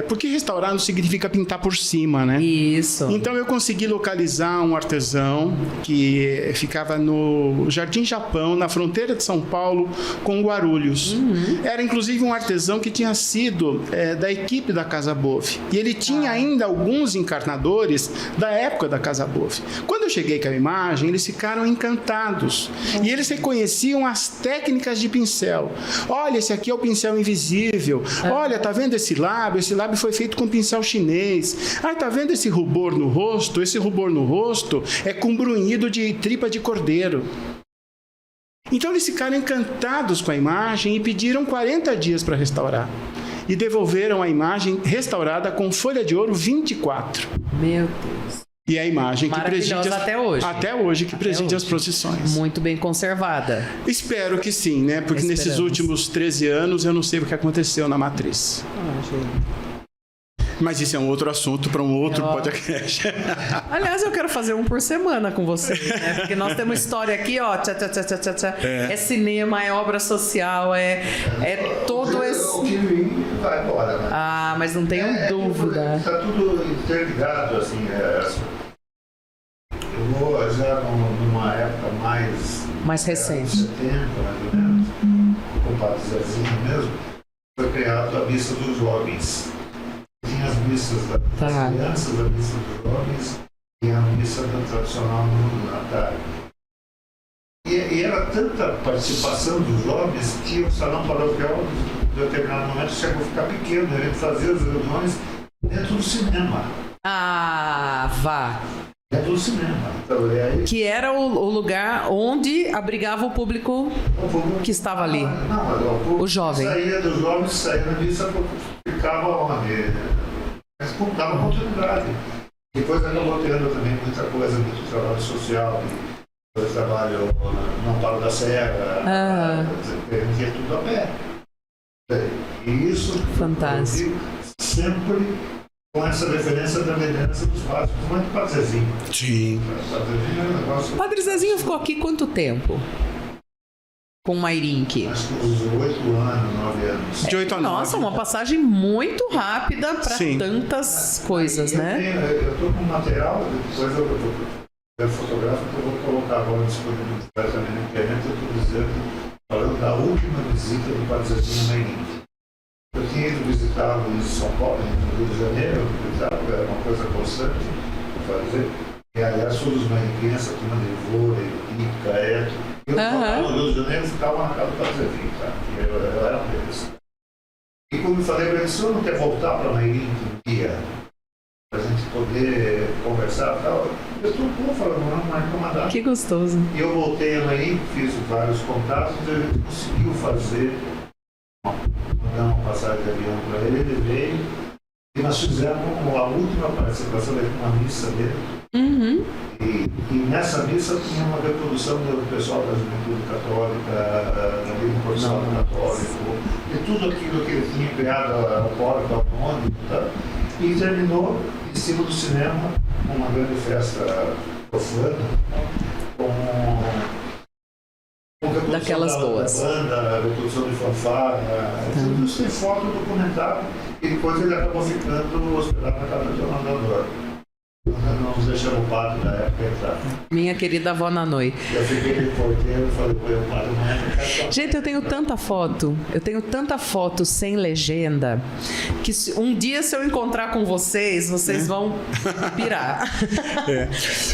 porque restaurar não significa pintar por cima, né? Isso. Então eu consegui localizar um artesão que ficava no Jardim Japão, na fronteira de São Paulo com Guarulhos. Era, inclusive, um artesão que tinha sido da equipe da Casa Bove. E ele tinha ainda alguns encarnadores da época da Casa Bove. Quando eu cheguei com a imagem, eles ficaram encantados. E eles reconheciam as técnicas de pincel. Olha, esse aqui é o pincel invisível. Olha, tá vendo esse lábio? Esse lábio foi feito com pincel chinês. Ah, tá vendo esse rubor no rosto? Esse rubor no rosto é com brunhido de tripa de cordeiro. Então eles ficaram encantados com a imagem e pediram 40 dias para restaurar. E devolveram a imagem restaurada com folha de ouro 24. Meu Deus. E a imagem que preside até hoje. Até hoje, que preside as procissões. Muito bem conservada. Espero que sim, né? Porque nesses últimos 13 anos eu não sei o que aconteceu na matriz. Gente. Mas isso é um outro assunto para um outro podcast. Aliás, eu quero fazer um por semana com vocês, né? Porque nós temos história aqui, ó. É cinema, é obra social, é todo esse... O que vai embora, né? Ah, mas não tenho dúvida. Está tudo interligado, assim. Eu vou já numa época mais recente. 70, mais ou menos, com o Padre Zezinho mesmo, foi criado a Missa dos Jovens. Tinha as missas das crianças, a missa dos jovens e a missa tradicional na tarde. E era tanta participação dos jovens que o salão paroquial, em determinado momento, chegou a ficar pequeno. A gente fazia as reuniões dentro do cinema. Ah, vá. Dentro do cinema. Então, aí, que era o lugar onde abrigava o público que estava ali. Não, o jovem. Saía dos jovens, saía da missa, ficava onde? Mas dava oportunidade. Depois acabou tendo também muita coisa, muito trabalho social, muito trabalho no Amparo da Serra, permitia tudo a pé. E isso, fantástico. Sempre com essa referência da liderança dos padres, principalmente o Padre Zezinho. Sim. O Padre Zezinho ficou aqui quanto tempo? Com Mairink? Acho que uns 8 anos, 9 anos. De 8 a 9. Nossa, uma passagem muito rápida para tantas coisas, né? Eu estou com material, depois eu fotografo que eu vou colocar agora disponível também na internet. Eu estou dizendo, falando da última visita do Padre Zezinho a Mairink. Eu tinha ido visitar em São Paulo, no Rio de Janeiro, era uma coisa constante fazer. E aliás, todos os marinquenses, a turma de vôlei, pica, eu estava no Rio de Janeiro e ficava na casa do Padre Zezinho, tá? Eu era um deles. E como eu falei para ele, se eu não quer voltar para Mairink um dia, para a gente poder conversar e tal, eu estou falando, não vai incomodar. Que gostoso. E eu voltei a Mairink, fiz vários contatos e a gente conseguiu fazer uma passagem de avião para ele veio e nós fizemos a última participação dele com uma missa dele. E nessa missa tinha uma reprodução do pessoal da Juventude Católica, da Liga Profissional Católico, e tudo aquilo que ele tinha criado ao Porto, ao Monde, tá? E terminou em cima do cinema uma grande festa profana com daquelas boas. Da banda, reprodução de fanfarra, tudo isso tem foto documentário e depois ele acabou ficando hospedado na casa do Andador. Nós nos deixamos o padre da época entrar. Minha querida avó Nanoi. Eu fiquei de porteiro e falei, o padre não é. Gente, eu tenho tanta foto sem legenda, que um dia se eu encontrar com vocês vão pirar.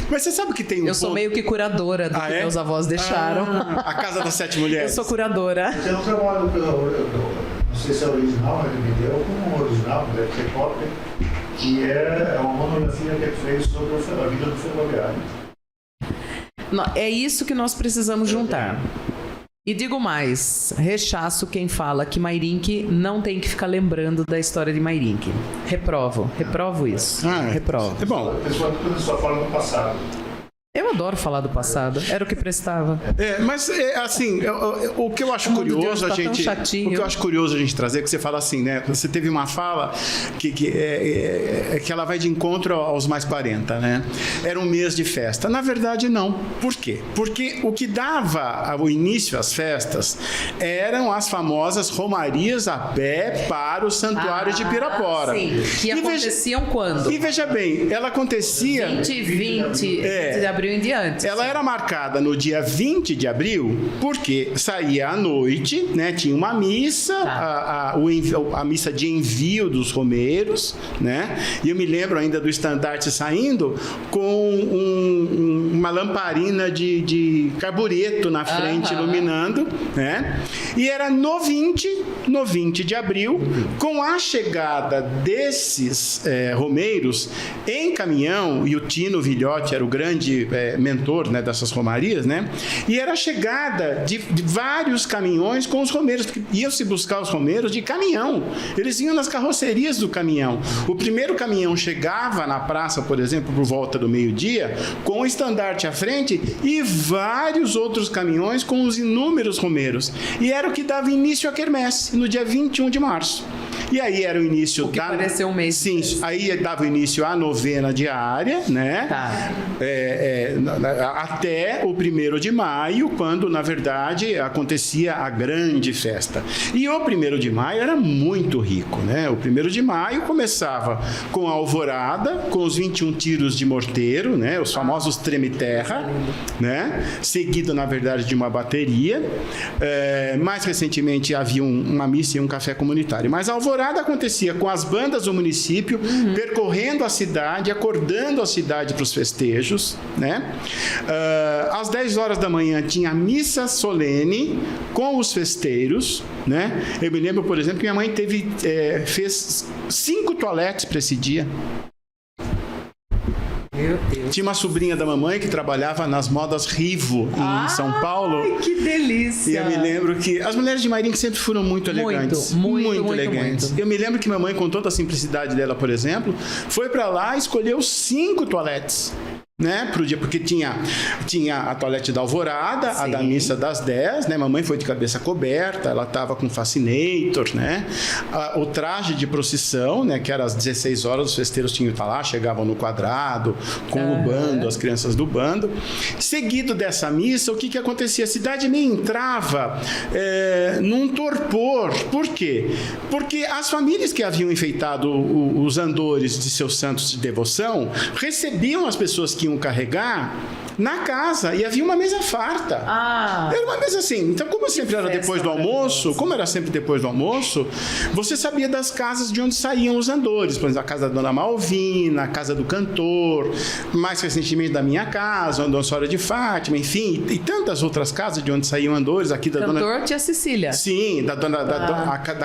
Mas você sabe que tem eu sou meio que curadora do que meus avós deixaram. A Casa das 7 Mulheres. Eu sou curadora. Tem um trabalho que não sei se é original, ele me deu como original, deve ser cópia, que é uma monografia que ele fez sobre a vida do ferroviário. É isso que nós precisamos juntar. E digo mais, rechaço quem fala que Mairink não tem que ficar lembrando da história de Mairink. Reprovo isso. Reprovo. É bom. Principalmente quando só fala do passado. Eu adoro falar do passado, era o que prestava. Mas assim, o que eu acho curioso a gente, o que eu acho curioso a gente trazer, que você fala assim, né? Você teve uma fala que ela vai de encontro aos mais 40, né? Era um mês de festa. Na verdade, não. Por quê? Porque o que dava o início às festas eram as famosas romarias a pé para o Santuário de Pirapora. Sim, que aconteciam quando? E veja bem, ela acontecia 20 de abril abril em diante. Ela era marcada no dia 20 de abril, porque saía à noite, né? Tinha uma missa, a missa de envio dos romeiros, né? E eu me lembro ainda do estandarte saindo com uma lamparina de carbureto na frente, iluminando, né? E era no 20 de abril, com a chegada desses romeiros em caminhão, e o Tino Vilhote era o grande mentor, né, dessas romarias, né? E era a chegada de vários caminhões com os romeiros, porque iam-se buscar os romeiros de caminhão. Eles iam nas carrocerias do caminhão. O primeiro caminhão chegava na praça, por exemplo, por volta do meio-dia, com o estandarte à frente e vários outros caminhões com os inúmeros romeiros. E era o que dava início à quermesse, no dia 21 de março. E aí era o início que pareceu um mês. Sim, aí dava início à novena diária, né? Tá. Até o 1º de maio, quando, na verdade, acontecia a grande festa. E o 1º de maio era muito rico, né? O 1º de maio começava com a alvorada, com os 21 tiros de morteiro, né? Os famosos treme-terra, né? Seguido, na verdade, de uma bateria. Mais recentemente havia uma missa e um café comunitário. Mas a alvorada acontecia com as bandas do município, percorrendo a cidade, acordando a cidade para os festejos, né? Às 10 horas da manhã tinha a missa solene com os festeiros, né? Eu me lembro, por exemplo, que minha mãe fez 5 toaletes para esse dia. Meu Deus. Tinha uma sobrinha da mamãe que trabalhava nas modas Rivo, em São Paulo. Ai, que delícia! E eu me lembro que as mulheres de Mairink sempre foram muito elegantes. Muito elegantes. Eu me lembro que mamãe, com toda a simplicidade dela, por exemplo, foi para lá e escolheu 5 toaletes. Né, pro dia, porque tinha a toalete da alvorada, sim, a da missa das 10, né? Mamãe foi de cabeça coberta, ela estava com fascinator, né? O traje de procissão, né? Que era às 16 horas, os festeiros tinham que estar lá, chegavam no quadrado, com o bando, as crianças do bando. Seguido dessa missa, o que acontecia? A cidade meio entrava num torpor. Por quê? Porque as famílias que haviam enfeitado os andores de seus santos de devoção recebiam as pessoas que iam carregar na casa, e havia uma mesa farta. Era uma mesa assim. Então, como sempre era depois do almoço, você sabia das casas de onde saíam os andores. Por exemplo, a casa da Dona Malvina, a casa do cantor, mais recentemente da minha casa, a Dona Sora de Fátima, enfim, e tantas outras casas de onde saíam andores. Aqui da cantor, tia Cecília. Sim, da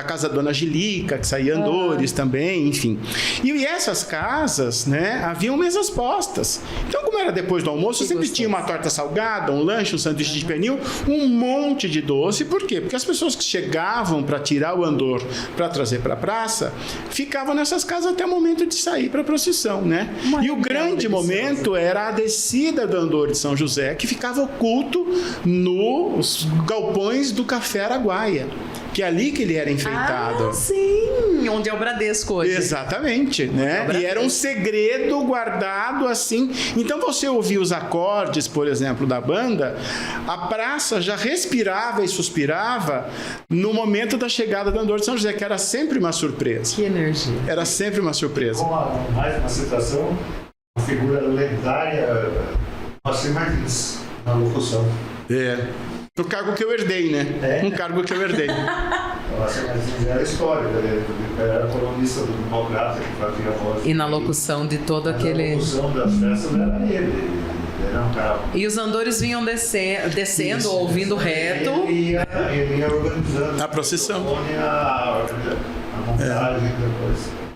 casa da Dona Gilica, que saía andores também, enfim. E essas casas, né, haviam mesas postas. Então, como era depois do almoço, sempre tinha uma torta salgada, um lanche, um sanduíche de pernil, um monte de doce. Por quê? Porque as pessoas que chegavam para tirar o andor para trazer para a praça ficavam nessas casas até o momento de sair para a procissão, né? E o grande momento era a descida do andor de São José, que ficava oculto nos galpões do Café Araguaia, que é ali que ele era enfeitado. Sim, onde é o Bradesco hoje. Exatamente, né? E era um segredo guardado assim. Então você ouvia os acordes, por exemplo, da banda, a praça já respirava e suspirava no momento da chegada do andor de São José, que era sempre uma surpresa. Que energia. Era sempre uma surpresa. Mais uma citação, uma figura lendária, Moacir Martins, na locução. O cargo que eu herdei, né? Um cargo que eu herdei. Mas era história, ele era colunista do Democrata, que fazia a voz. E na locução de todo aquele... Na locução das festas era ele era um cara... E os andores vinham descendo, ouvindo reto. Ele ia organizando a procissão. A montagem depois.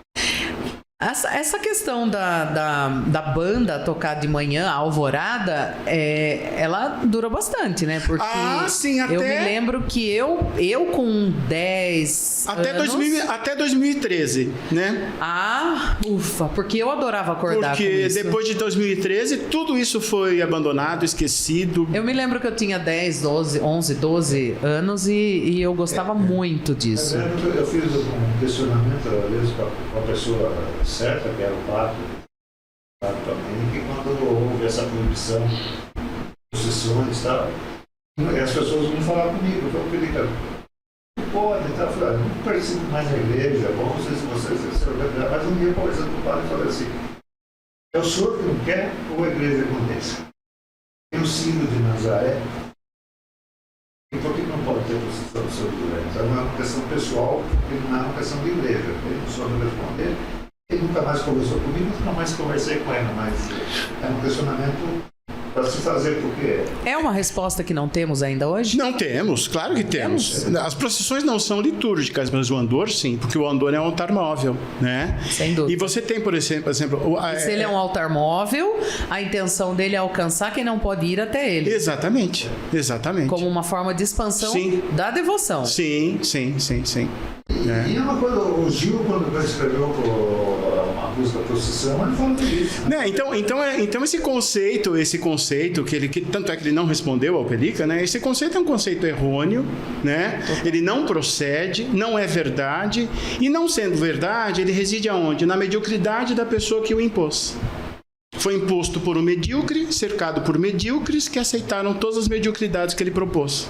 Essa questão da banda tocar de manhã, a alvorada, ela dura bastante, né? Porque sim, eu me lembro que eu com 10 anos... Até 2013, né? Ufa, porque eu adorava acordar com isso. Porque depois de 2013, tudo isso foi abandonado, esquecido. Eu me lembro que eu tinha 10, 11, 12 anos e eu gostava muito disso. Eu fiz um questionamento, às vezes, com a pessoa certa, que era o padre também, que quando houve essa proibição de procissões e tal, as pessoas vinham falar comigo. Eu falei, cara, não pode, tá? Eu falei, não participo mais da igreja, bom, não sei se vocês se organizar, mas um dia conversando com o padre, eu falei assim, é o senhor que não quer ou a igreja que não deixa? o Círio de Nazaré. E por que não pode ter procissão do seu Durante? É uma questão pessoal, porque não é uma questão de igreja. Ele não soube responder. Ele nunca mais conversou comigo, nunca mais conversei com ele, mas é um questionamento para se fazer, porque... É uma resposta que não temos ainda hoje? Não temos, claro que temos. As procissões não são litúrgicas, mas o andor sim, porque o andor é um altar móvel, né? Sem dúvida. E você tem, por exemplo... Se ele é um altar móvel, a intenção dele é alcançar quem não pode ir até ele. Exatamente, exatamente. Como uma forma de expansão Sim. da devoção. Sim. E uma coisa, o Gil, quando escreveu uma música procissão, ele falou disso. Né? Então esse conceito que tanto é que ele não respondeu ao Pelica, né? Esse conceito é um conceito errôneo, né? Ele não procede, não é verdade, e não sendo verdade, ele reside aonde? Na mediocridade da pessoa que o impôs. Foi imposto por um medíocre, cercado por medíocres que aceitaram todas as mediocridades que ele propôs.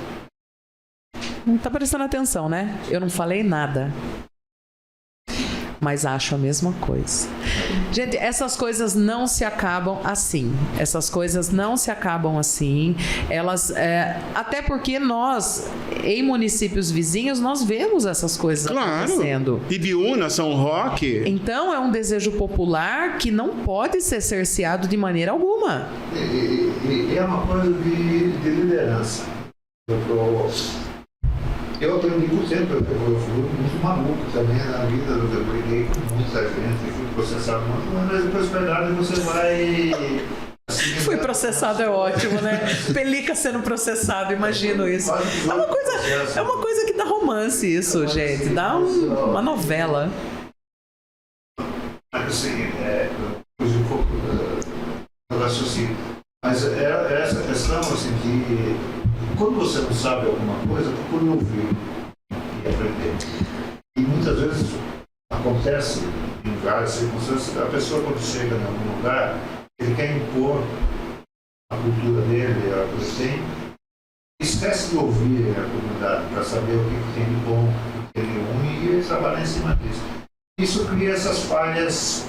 Não tá prestando atenção, né? Eu não falei nada. Mas acho a mesma coisa. Gente, essas coisas não se acabam assim. Essas coisas não se acabam assim. Elas, até porque nós, em municípios vizinhos, nós vemos essas coisas acontecendo. Ibiúna, São Roque. Então, é um desejo popular que não pode ser cerceado de maneira alguma. E é uma coisa de liderança. Eu aprendi por tempo, eu fui muito maluco também na vida, eu briguei com muita gente, fui processado muito, mas depois da idade você vai... Assim, Fui processado é ótimo, né? Pelica sendo processado, imagino isso. É uma coisa que dá romance isso, gente. Dá uma novela. Assim, fugi um pouco do raciocínio. Mas é essa questão, assim, que quando você não sabe alguma coisa, procure ouvir e aprender. E muitas vezes acontece, em várias circunstâncias, a pessoa quando chega em algum lugar, ele quer impor a cultura dele, a coisa que tem, esquece de ouvir a comunidade para saber o que tem de bom, o que tem de ruim e trabalhar em cima disso. Isso cria essas falhas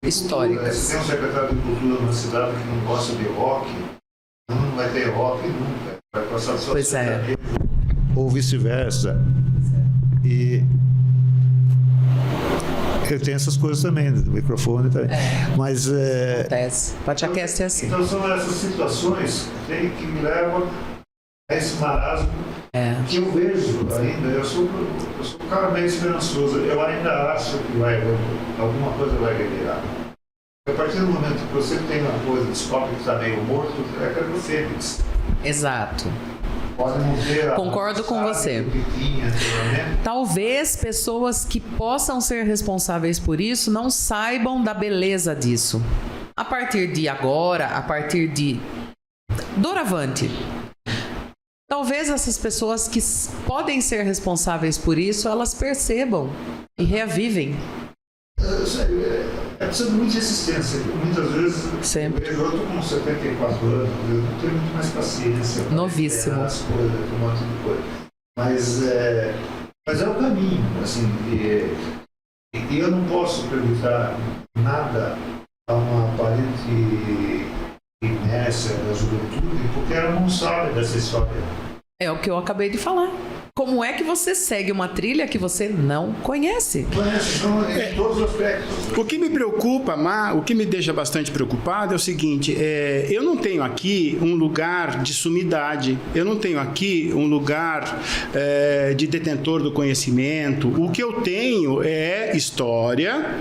Históricas. Se tem um secretário de cultura numa cidade que não gosta de rock, não vai ter rock nunca. Vai passar só Pois é. Ou vice-versa. E eu tenho essas coisas também, do microfone também. Mas Acontece. PatiaCast é assim. então são essas situações que me levam a esse marasmo que eu vejo ainda. Eu sou um cara meio esperançoso. Eu ainda acho que alguma coisa vai revirar. A partir do momento que você tem uma coisa, descobre que está meio morto, é aquele fênix. Exato. Pode não ter Concordo com você. que tinha anteriormente. Talvez pessoas que possam ser responsáveis por isso não saibam da beleza disso. A partir de agora, a partir de doravante. Talvez essas pessoas que podem ser responsáveis por isso, elas percebam e reavivem. É preciso de muita insistência. Muitas vezes Sempre. eu estou com 74 anos, eu não tenho muito mais paciência. Novíssimo. As coisas, um monte de coisa. Mas é o caminho, assim, e eu não posso acreditar nada a uma aparente inércia da juventude, porque ela não sabe dessa história. É o que eu acabei de falar. Como é que você segue uma trilha que você não conhece? Conhece, em todos os aspectos. O que me preocupa, o que me deixa bastante preocupado é o seguinte, eu não tenho aqui um lugar de sumidade, eu não tenho aqui um lugar de detentor do conhecimento. O que eu tenho é história,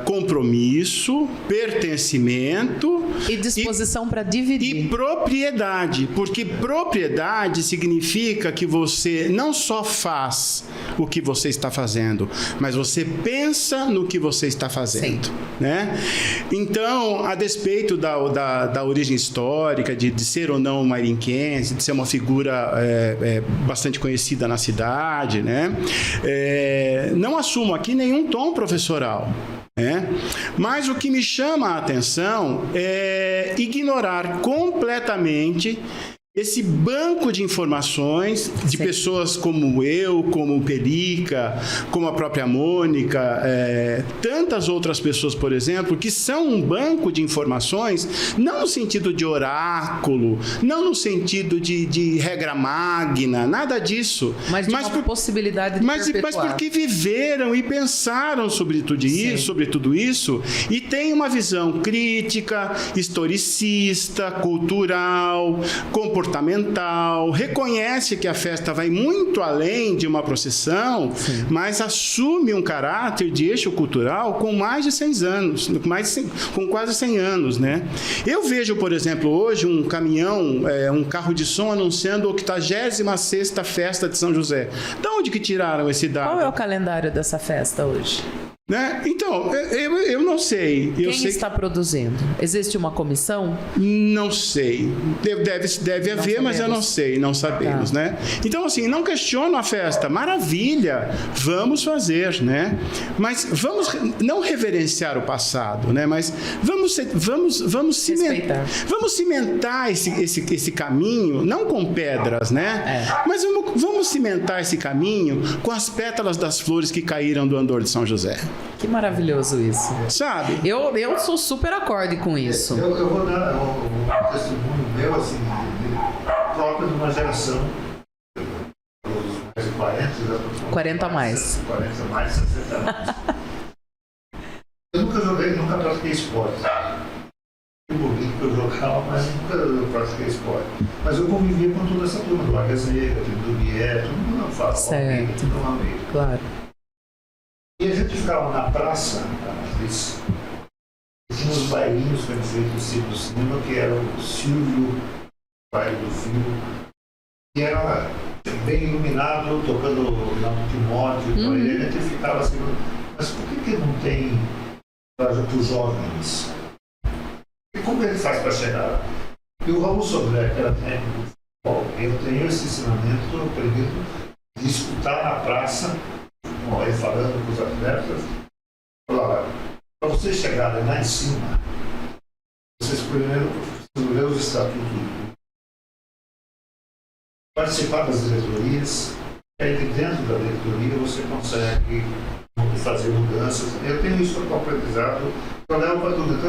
compromisso, pertencimento E disposição para dividir. e propriedade, porque propriedade significa que você não só faz o que você está fazendo, mas você pensa no que você está fazendo, né? Então, a despeito da origem histórica, de ser ou não marinquense, de ser uma figura bastante conhecida na cidade, né? Não assumo aqui nenhum tom professoral. Mas o que me chama a atenção é ignorar completamente esse banco de informações de Sim. pessoas como eu, como o Perica, como a própria Mônica, tantas outras pessoas, por exemplo, que são um banco de informações, não no sentido de oráculo, não no sentido de regra magna, nada disso. Mas de uma possibilidade de mas perpetuar. porque viveram e pensaram sobre tudo isso, e tem uma visão crítica, historicista, cultural, comportamental, reconhece que a festa vai muito além de uma procissão, mas assume um caráter de eixo cultural com mais de 100 anos, com quase 100 anos, né? Eu vejo, por exemplo, hoje um caminhão, um carro de som anunciando a 86ª festa de São José. De onde que tiraram esse dado? Qual é o calendário dessa festa hoje? Né? Então, eu não sei. Quem está produzindo? Existe uma comissão? Não sei. Deve haver, mas eu não sei, não sabemos, né? Então, assim, não questiono a festa. Maravilha, vamos fazer, né? Mas vamos não reverenciar o passado, né? Mas vamos cimentar esse caminho, não com pedras, né? Mas vamos cimentar esse caminho com as pétalas das flores que caíram do andor de São José. Que maravilhoso isso. Sabe? Eu sou super acorde com isso. Eu vou dar um testemunho meu, assim, próprio de uma geração, os mais de 40 a mais. 40 mais, 60 anos. Eu nunca pratiquei esporte. Que bonito que eu jogava, mas nunca pratiquei esporte. Mas eu convivia com toda essa turma, do Arrezeira, do Bié, todo mundo não fala. Certo. Tudo uma amiga. Claro. E a gente ficava na praça, tinha uns bailinhos que eram feitos no cinema, que era o Silvio, baile do Filho, que era bem iluminado, tocando na Timóteo, e a gente ficava assim, mas por que não tem para os jovens? E como ele faz para chegar lá? E o Raul Sodré, que era técnico de futebol, eu tenho esse ensinamento aprendido de escutar na praça, ele falando com os atletas, para vocês chegarem lá em cima, vocês primeiro precisam ler os estatutos, participar das diretorias, e aí de dentro da diretoria você consegue fazer mudanças. Eu tenho isso como aprendizado, então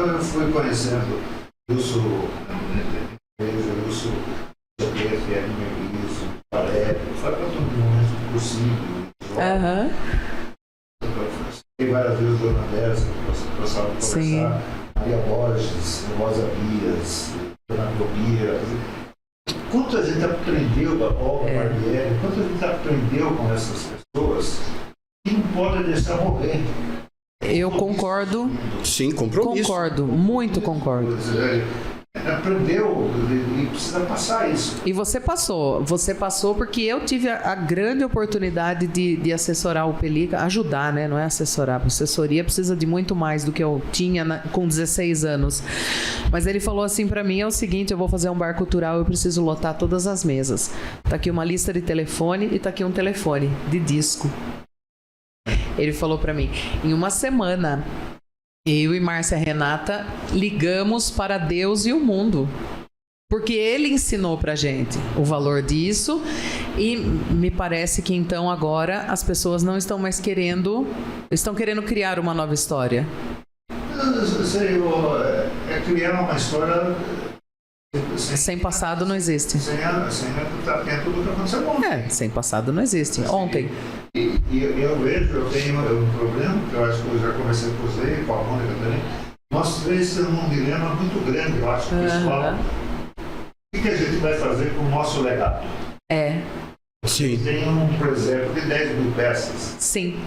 eu fui conhecendo Wilson Soquete, Melissa, Valério, foi para todo mundo possível. Tem várias vezes o Dona Dessa, que passava a conversar, Maria Borges, Rosa Bias, Dona Tobia. Quanto a gente aprendeu da Olga Barbieri, quanto a gente aprendeu com essas pessoas que não pode deixar morrer. Eu concordo. Sim, compromisso. Concordo, muito concordo. Aprendeu e precisa passar isso. E você passou porque eu tive a grande oportunidade de assessorar o Pelica, ajudar, né? Não é assessorar, a assessoria precisa de muito mais do que eu tinha com 16 anos. Mas ele falou assim pra mim, é o seguinte, eu vou fazer um bar cultural, eu preciso lotar todas as mesas. Tá aqui uma lista de telefone e tá aqui um telefone de disco. Ele falou pra mim, em uma semana, eu e Márcia Renata ligamos para Deus e o mundo. Porque ele ensinou pra gente o valor disso e me parece que então agora as pessoas não estão mais estão querendo criar uma nova história. É criar uma história sem passado não existe. Sem estar atento do que aconteceu ontem. Sem passado não existe. Ontem. E eu vejo, eu tenho um problema, que eu acho que eu já conversei com você e com a Mônica também. Nós três temos um dilema muito grande, eu acho, pessoal. O que a gente vai fazer com o nosso legado? Sim. Tem por exemplo, de 10 mil peças. Sim.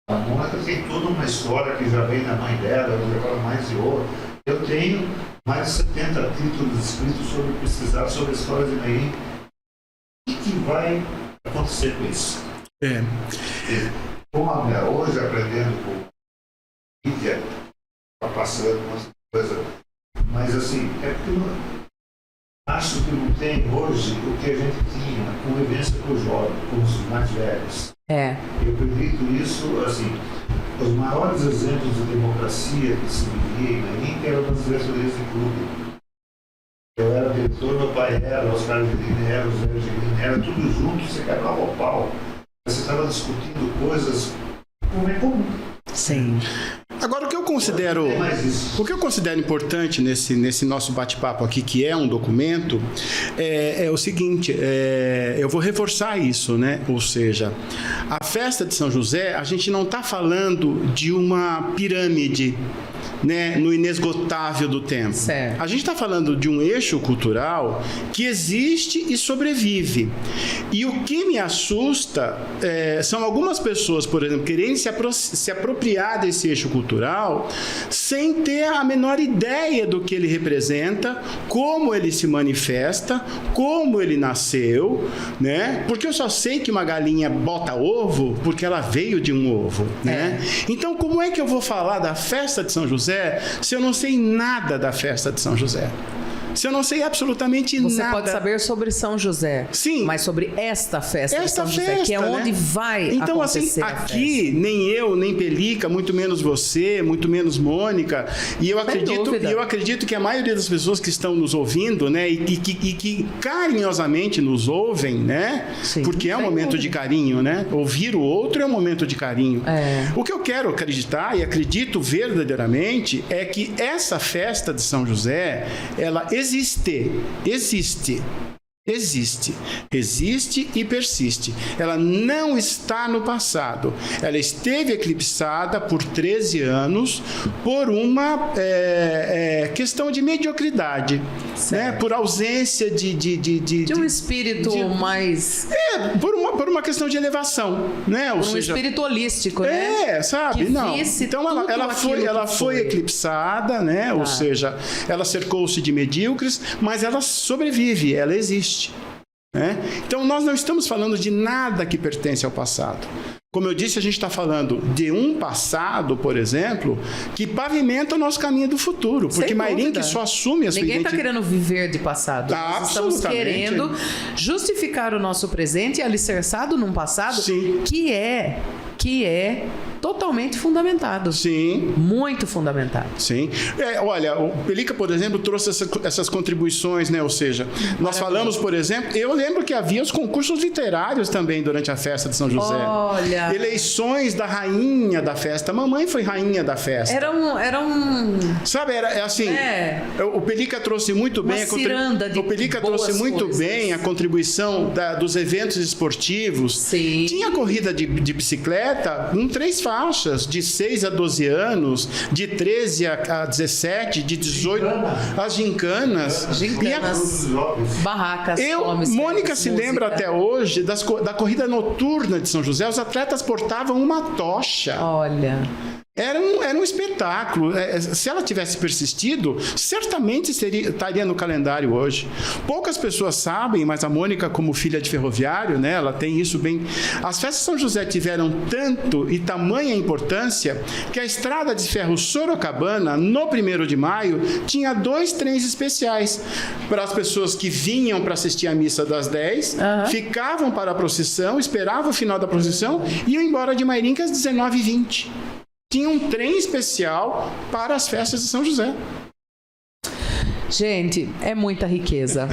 A Mônica tem toda uma história que já vem da mãe dela, ela fala mais de ouro. Eu tenho mais de 70 títulos escritos sobre pesquisar sobre a história de Merim. O que vai acontecer com isso? Como hoje, aprendendo com mídia, está passando uma coisa, mas assim, acho que não tem hoje o que a gente tinha, a convivência com os jovens, com os mais velhos. Eu acredito isso, assim, os maiores exemplos de democracia que se vivia em Merim eram nas diretorias de clube. Eu era diretor, meu pai era, o Oscar Angelini era, o Zé Angelini era, tudo junto, você quebrava o pau. Você estava discutindo coisas comum. Sim. Agora, o que eu considero importante nesse nosso bate-papo aqui, que é um documento, é o seguinte, eu vou reforçar isso, né? Ou seja, a festa de São José, a gente não está falando de uma pirâmide, né, no inesgotável do tempo. Certo. A gente está falando de um eixo cultural que existe e sobrevive. E o que me assusta são algumas pessoas, por exemplo, querendo se apropriar desse eixo cultural sem ter a menor ideia do que ele representa, como ele se manifesta, como ele nasceu, né? Porque eu só sei que uma galinha bota ovo porque ela veio de um ovo, né? Então, como é que eu vou falar da festa de São José se eu não sei nada da festa de São José? Se eu não sei absolutamente nada... Você pode saber sobre São José. Sim. Mas sobre esta festa de São José, que é onde vai então, acontecer assim, aqui, nem eu, nem Pelica, muito menos você, muito menos Mônica, e eu acredito que a maioria das pessoas que estão nos ouvindo, né, e que carinhosamente nos ouvem, né, Sim, porque é um momento de carinho, né, ouvir o outro é um momento de carinho. O que eu quero acreditar, e acredito verdadeiramente, é que essa festa de São José, ela existe e persiste. Ela não está no passado. Ela esteve eclipsada por 13 anos por uma questão de mediocridade, né? Por ausência de um espírito mais... por uma questão de elevação, né? Ou seja, espírito holístico, né? Sabe? Que Não. Então ela foi eclipsada, né? Ou seja, ela cercou-se de medíocres, mas ela sobrevive, ela existe. Né? Então, nós não estamos falando de nada que pertence ao passado. Como eu disse, a gente está falando de um passado, por exemplo, que pavimenta o nosso caminho do futuro. Porque Mairink só assume a sua identidade. Ninguém está querendo viver de passado. Nós estamos querendo justificar o nosso presente alicerçado num passado que é totalmente fundamentado. Sim. Muito fundamentado. Sim. Olha, o Pelica, por exemplo, trouxe essas contribuições, né? Ou seja, nós falamos, por exemplo, eu lembro que havia os concursos literários também durante a festa de São José. Olha. Eleições da rainha da festa. A mamãe foi rainha da festa. Era um... Sabe, era assim... O Pelica trouxe muito bem... O Pelica trouxe muito bem a contribuição dos eventos esportivos. Sim. Tinha corrida de bicicleta com 3 faixas, de 6 a 12 anos, de 13 a 17, de 18... As gincanas. Barracas. Mônica se lembra até hoje da corrida noturna de São José. Os atletas portavam uma tocha. Olha... Era um espetáculo. Se ela tivesse persistido, certamente estaria no calendário hoje. Poucas pessoas sabem, mas a Mônica, como filha de ferroviário, né, ela tem isso bem... As festas de São José tiveram tanto e tamanha importância que a estrada de ferro Sorocabana, no 1º de maio, tinha 2 trens especiais para as pessoas que vinham para assistir a missa das 10, ficavam para a procissão, esperavam o final da procissão e iam embora de Mairink às 19h20. Tinha um trem especial para as festas de São José. Gente, é muita riqueza.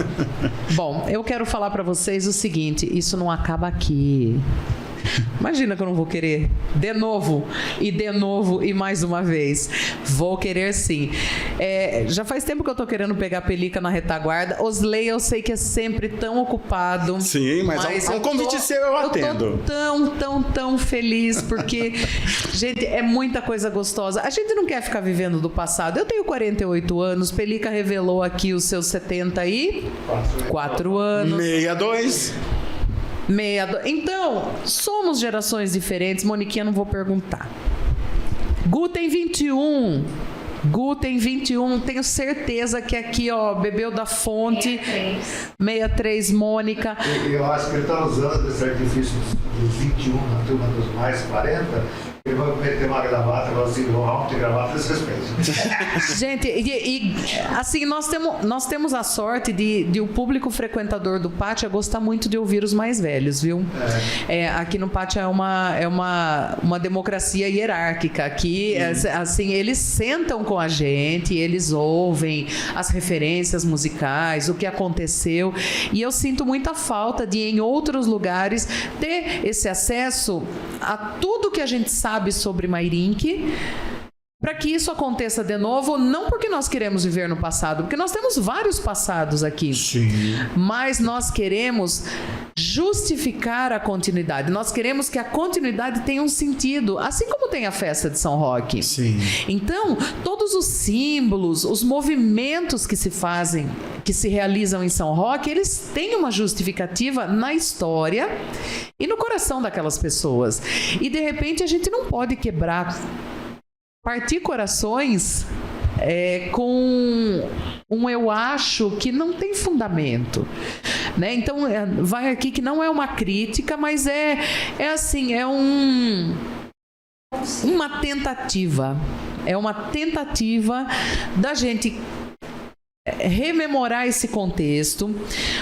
Bom, eu quero falar para vocês o seguinte, isso não acaba aqui. Imagina que eu não vou querer de novo e mais uma vez. Vou querer sim. Já faz tempo que eu tô querendo pegar Pelica na retaguarda. Osley, eu sei que é sempre tão ocupado. Sim, mas um convite seu eu atendo. Eu tô tão feliz porque, gente, é muita coisa gostosa. A gente não quer ficar vivendo do passado. Eu tenho 48 anos, Pelica revelou aqui os seus 74 anos. 62. Então, somos gerações diferentes. Moniquinha, não vou perguntar. Gu tem 21. Tenho certeza que aqui, ó, bebeu da fonte. 63, Mônica. Eu acho que ele está usando esse artifício dos 21 na turma dos mais 40 Eu vou meter uma gravata, eu vou assim, vou ter gravata, desrespeito. Gente, assim, nós temos a sorte de o público frequentador do Pátio gostar muito de ouvir os mais velhos, viu? Aqui no Pátio é uma democracia hierárquica. Aqui, assim, eles sentam com a gente, eles ouvem as referências musicais, o que aconteceu. E eu sinto muita falta de, em outros lugares, ter esse acesso a tudo que a gente sabe sobre Mairinque, para que isso aconteça de novo, não porque nós queremos viver no passado, porque nós temos vários passados aqui. Sim. Mas nós queremos justificar a continuidade. Nós queremos que a continuidade tenha um sentido, assim como tem a festa de São Roque. Sim. Então, todos os símbolos, os movimentos que se fazem, que se realizam em São Roque, eles têm uma justificativa na história e no coração daquelas pessoas. E, de repente, a gente não pode partir corações com eu acho que não tem fundamento, né? Então vai aqui que não é uma crítica, mas é assim, uma tentativa da gente rememorar esse contexto,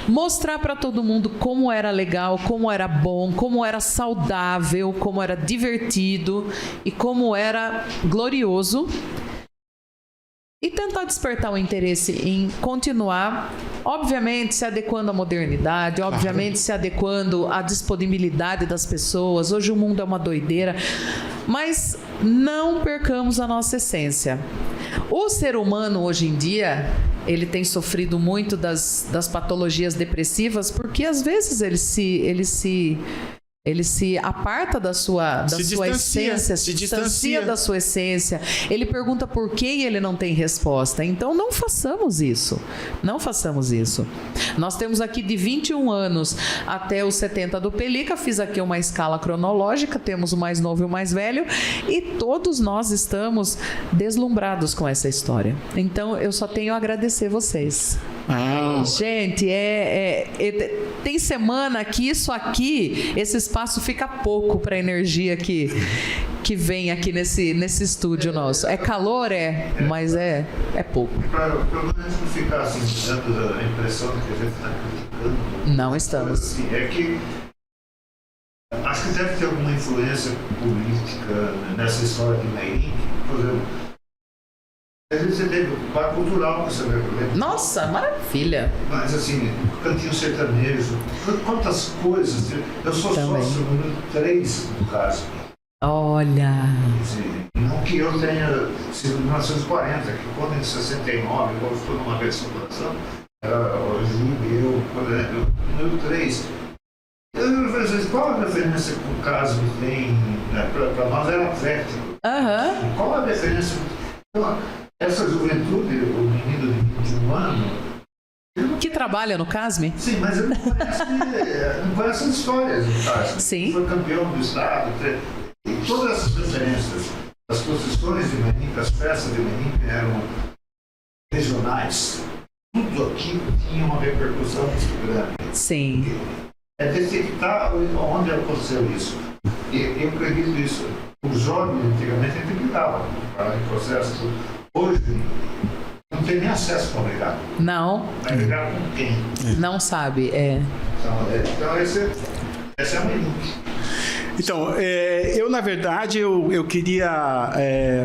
mostrar para todo mundo como era legal, como era bom, como era saudável, como era divertido e como era glorioso, e tentar despertar o interesse em continuar, obviamente se adequando à modernidade, obviamente se adequando à disponibilidade das pessoas. Hoje o mundo é uma doideira, mas não percamos a nossa essência. O ser humano hoje em dia, ele tem sofrido muito das patologias depressivas, porque às vezes ele se aparta da sua essência, se distancia da sua essência. Ele pergunta por que e ele não tem resposta. Então não façamos isso. Não façamos isso. Nós temos aqui de 21 anos até os 70 do Pelica. Fiz aqui uma escala cronológica. Temos o mais novo e o mais velho. E todos nós estamos deslumbrados com essa história. Então eu só tenho a agradecer vocês. Gente, tem semana que isso aqui, esse espaço fica pouco para a energia que vem aqui nesse estúdio nosso. É calor, mas é pouco. Para pelo menos não ficar assim, dando a impressão de que a gente está criticando. Não estamos. Assim, é que acho que deve ter alguma influência política nessa história de Mairinque. Por exemplo, às vezes você teve o bar cultural que você vai ver. Nossa, maravilha! Mas assim, cantinho sertanejo, quantas coisas. Eu sou também sócio número 3 do caso. Olha! Não que eu tenha sido em 1940, que quando em 69, eu estou numa restauração, era o Júlio, por exemplo, número 3. Eu falei assim, qual a diferença que o caso tem, né? Para nós era atlético. Qual a diferença? Então, essa juventude, o menino de 21 anos... Que trabalha no CASME? Sim, mas ele não conhece as histórias do CASME. Sim. Foi campeão do estado. E todas essas referências, as procissões de Mairinque, as festas de Mairinque eram regionais. Tudo aqui tinha uma repercussão muito grande. Sim. É detectar onde aconteceu isso. E eu acredito nisso. Os jovens, antigamente, detectavam para o processo. Hoje, não tem nem acesso para brigar. Não. Vai brigar com quem? Não sabe, Então essa é a Mairinque. Então, eu na verdade, eu queria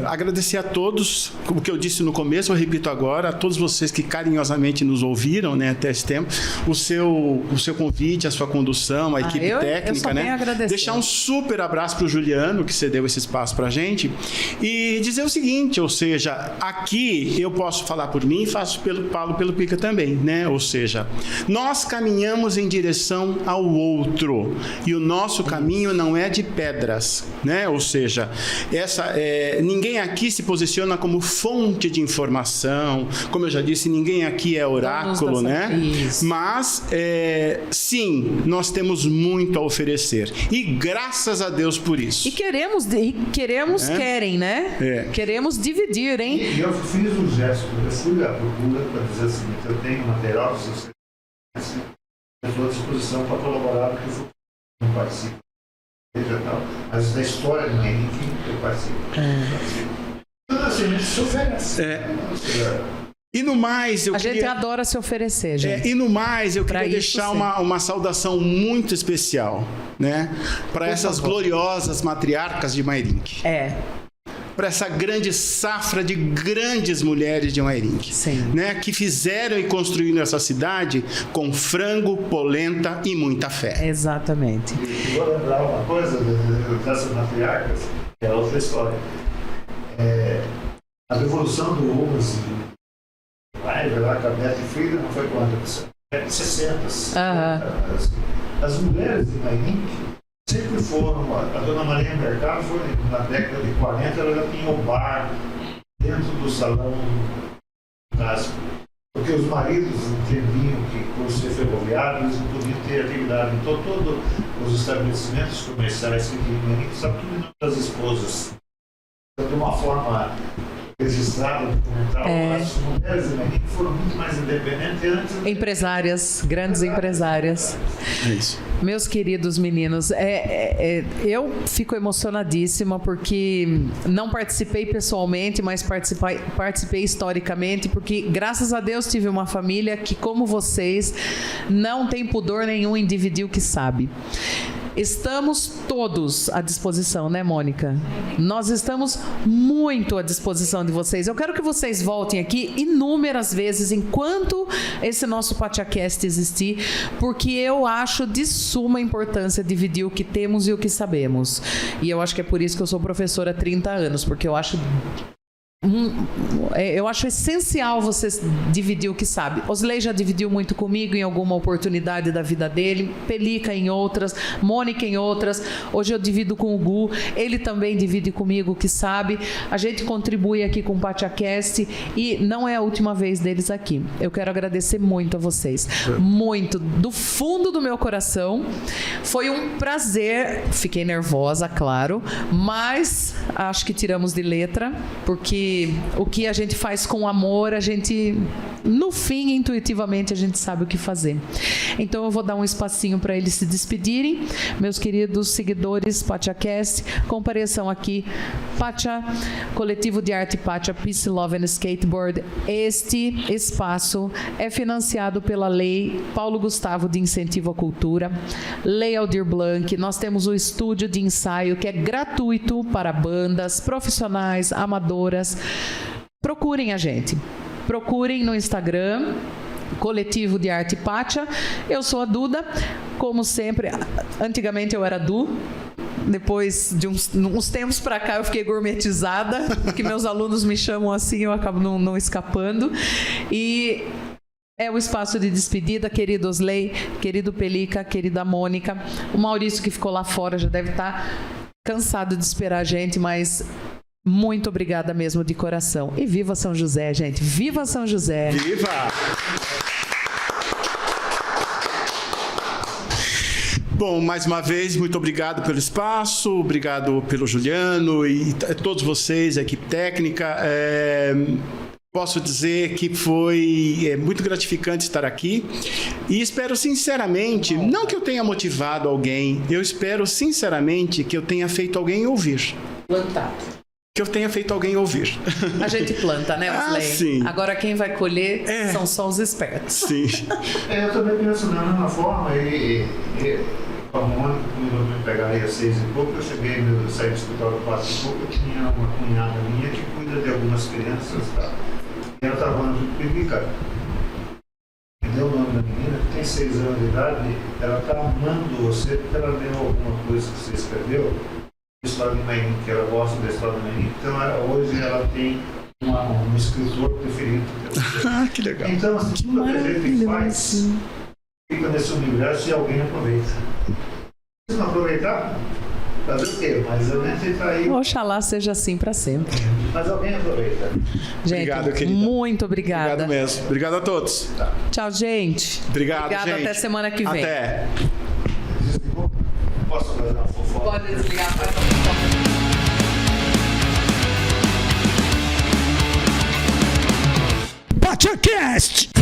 agradecer a todos, o que eu disse no começo, eu repito agora, a todos vocês que carinhosamente nos ouviram, né, até esse tempo, o seu convite, a sua condução, a equipe técnica, eu só né? tenho a agradecer. Deixar um super abraço para o Juliano, que cedeu esse espaço para a gente, e dizer o seguinte, ou seja, aqui eu posso falar por mim, falo pelo Pica também, né? Ou seja, nós caminhamos em direção ao outro, e o nosso caminho não é de pedras, né? Ou seja, ninguém aqui se posiciona como fonte de informação, como eu já disse, ninguém aqui é oráculo, né? Isso. Mas, sim, nós temos muito a oferecer. E graças a Deus por isso. E queremos, querem, né? Queremos dividir, hein? E eu fiz um gesto, eu fui à procura para dizer assim, eu tenho material, se você eu estou à disposição para colaborar, porque eu não participo. Mas da história de Mairink eu participo. Então, assim, a gente se oferece. E no mais, A gente adora se oferecer, gente. E no mais, eu Pra queria isso, deixar sim. uma saudação muito especial, né? Para essas favor. gloriosas matriarcas de Mairink. Para essa grande safra de grandes mulheres de Mairink, Sim. né? Que fizeram e construíram essa cidade com frango, polenta e muita fé. Exatamente. E vou lembrar uma coisa dessas matriarcas, que é outra história. A revolução do Umas lá com a Betty Friedan não foi quando? 60. As mulheres de Mairink sempre foram. A dona Maria Mercado foi na década de 40, ela já tinha o bar dentro do salão casa. Porque os maridos entendiam que, por ser ferroviário, eles não podiam ter atividade. Então, todos os estabelecimentos comerciais que tinham em Mairink estavam tudo em nome das esposas. Então, de uma forma registrada, documental, as mulheres de Mairink foram muito mais independentes antes. Empresárias, grandes empresárias. É isso. Meus queridos meninos, eu fico emocionadíssima porque não participei pessoalmente, mas participei historicamente, porque graças a Deus tive uma família que, como vocês, não tem pudor nenhum em dividir o que sabe. Estamos todos à disposição, né, Mônica? Nós estamos muito à disposição de vocês. Eu quero que vocês voltem aqui inúmeras vezes enquanto esse nosso PatiaCast existir, porque eu acho de suma importância dividir o que temos e o que sabemos. E eu acho que é por isso que eu sou professora há 30 anos, porque eu acho essencial você dividir o que sabe. Osley já dividiu muito comigo em alguma oportunidade da vida dele, Pelica em outras, Mônica em outras. Hoje eu divido com o Gu, ele também divide comigo o que sabe. A gente contribui aqui com o PatiaCast e não é a última vez deles aqui. Eu quero agradecer muito a vocês, muito, do fundo do meu coração. Foi um prazer, fiquei nervosa, claro, mas acho que tiramos de letra, porque o que a gente faz com amor, a gente, no fim, intuitivamente, a gente sabe o que fazer. Então eu vou dar um espacinho para eles se despedirem. Meus queridos seguidores PatiaCast, compareçam aqui. Patia, Coletivo de Arte Patia, Peace, Love and Skateboard. Este espaço é financiado pela Lei Paulo Gustavo de Incentivo à Cultura, Lei Aldir Blanc. Nós temos o estúdio de ensaio que é gratuito para bandas, profissionais, amadoras. Procurem a gente. Procurem no Instagram, Coletivo de Arte Patia. Eu sou a Duda, como sempre. Antigamente eu era Du. Depois de uns tempos para cá eu fiquei gourmetizada, que meus alunos me chamam assim, eu acabo não escapando. E é o espaço de despedida, querido Osley, querido Pelica, querida Mônica. O Maurício, que ficou lá fora, já deve estar cansado de esperar a gente, mas muito obrigada mesmo de coração. E viva São José, gente. Viva São José. Viva! Bom, mais uma vez, muito obrigado pelo espaço, obrigado pelo Juliano e todos vocês, a equipe técnica. Posso dizer que foi muito gratificante estar aqui e espero sinceramente, não que eu tenha motivado alguém, eu espero sinceramente que eu tenha feito alguém ouvir. Plantado. Que eu tenha feito alguém ouvir. A gente planta, né, Osley? Sim. Agora quem vai colher são só os espertos. Sim. Eu também penso da mesma forma e com a Mônica, quando eu me pegar aí às 6 e pouco, eu saí do escritório às 4 e pouco, eu tinha uma cunhada minha que cuida de algumas crianças, tá? E ela estava falando de publicar. Me deu o nome da menina, que tem 6 anos de idade, ela está amando você porque ela leu alguma coisa que você escreveu, história de Mairink, que ela gosta da história de Mairink, então hoje ela tem um escritor preferido. Ah, que legal. Então, assim, tudo que a gente faz fica nesse universo e alguém aproveita. Se não aproveitar, fazer o quê? Mas a gente está aí. Oxalá seja assim para sempre. Mas alguém aproveita. Gente, Obrigado, querida. muito obrigada. Obrigado mesmo. Obrigado a todos. Tchau, gente. Obrigado, gente. Até semana que vem. Até. Desligou? Posso fazer uma fofoca? Pode desligar, faz uma fofoca. PatiaCast!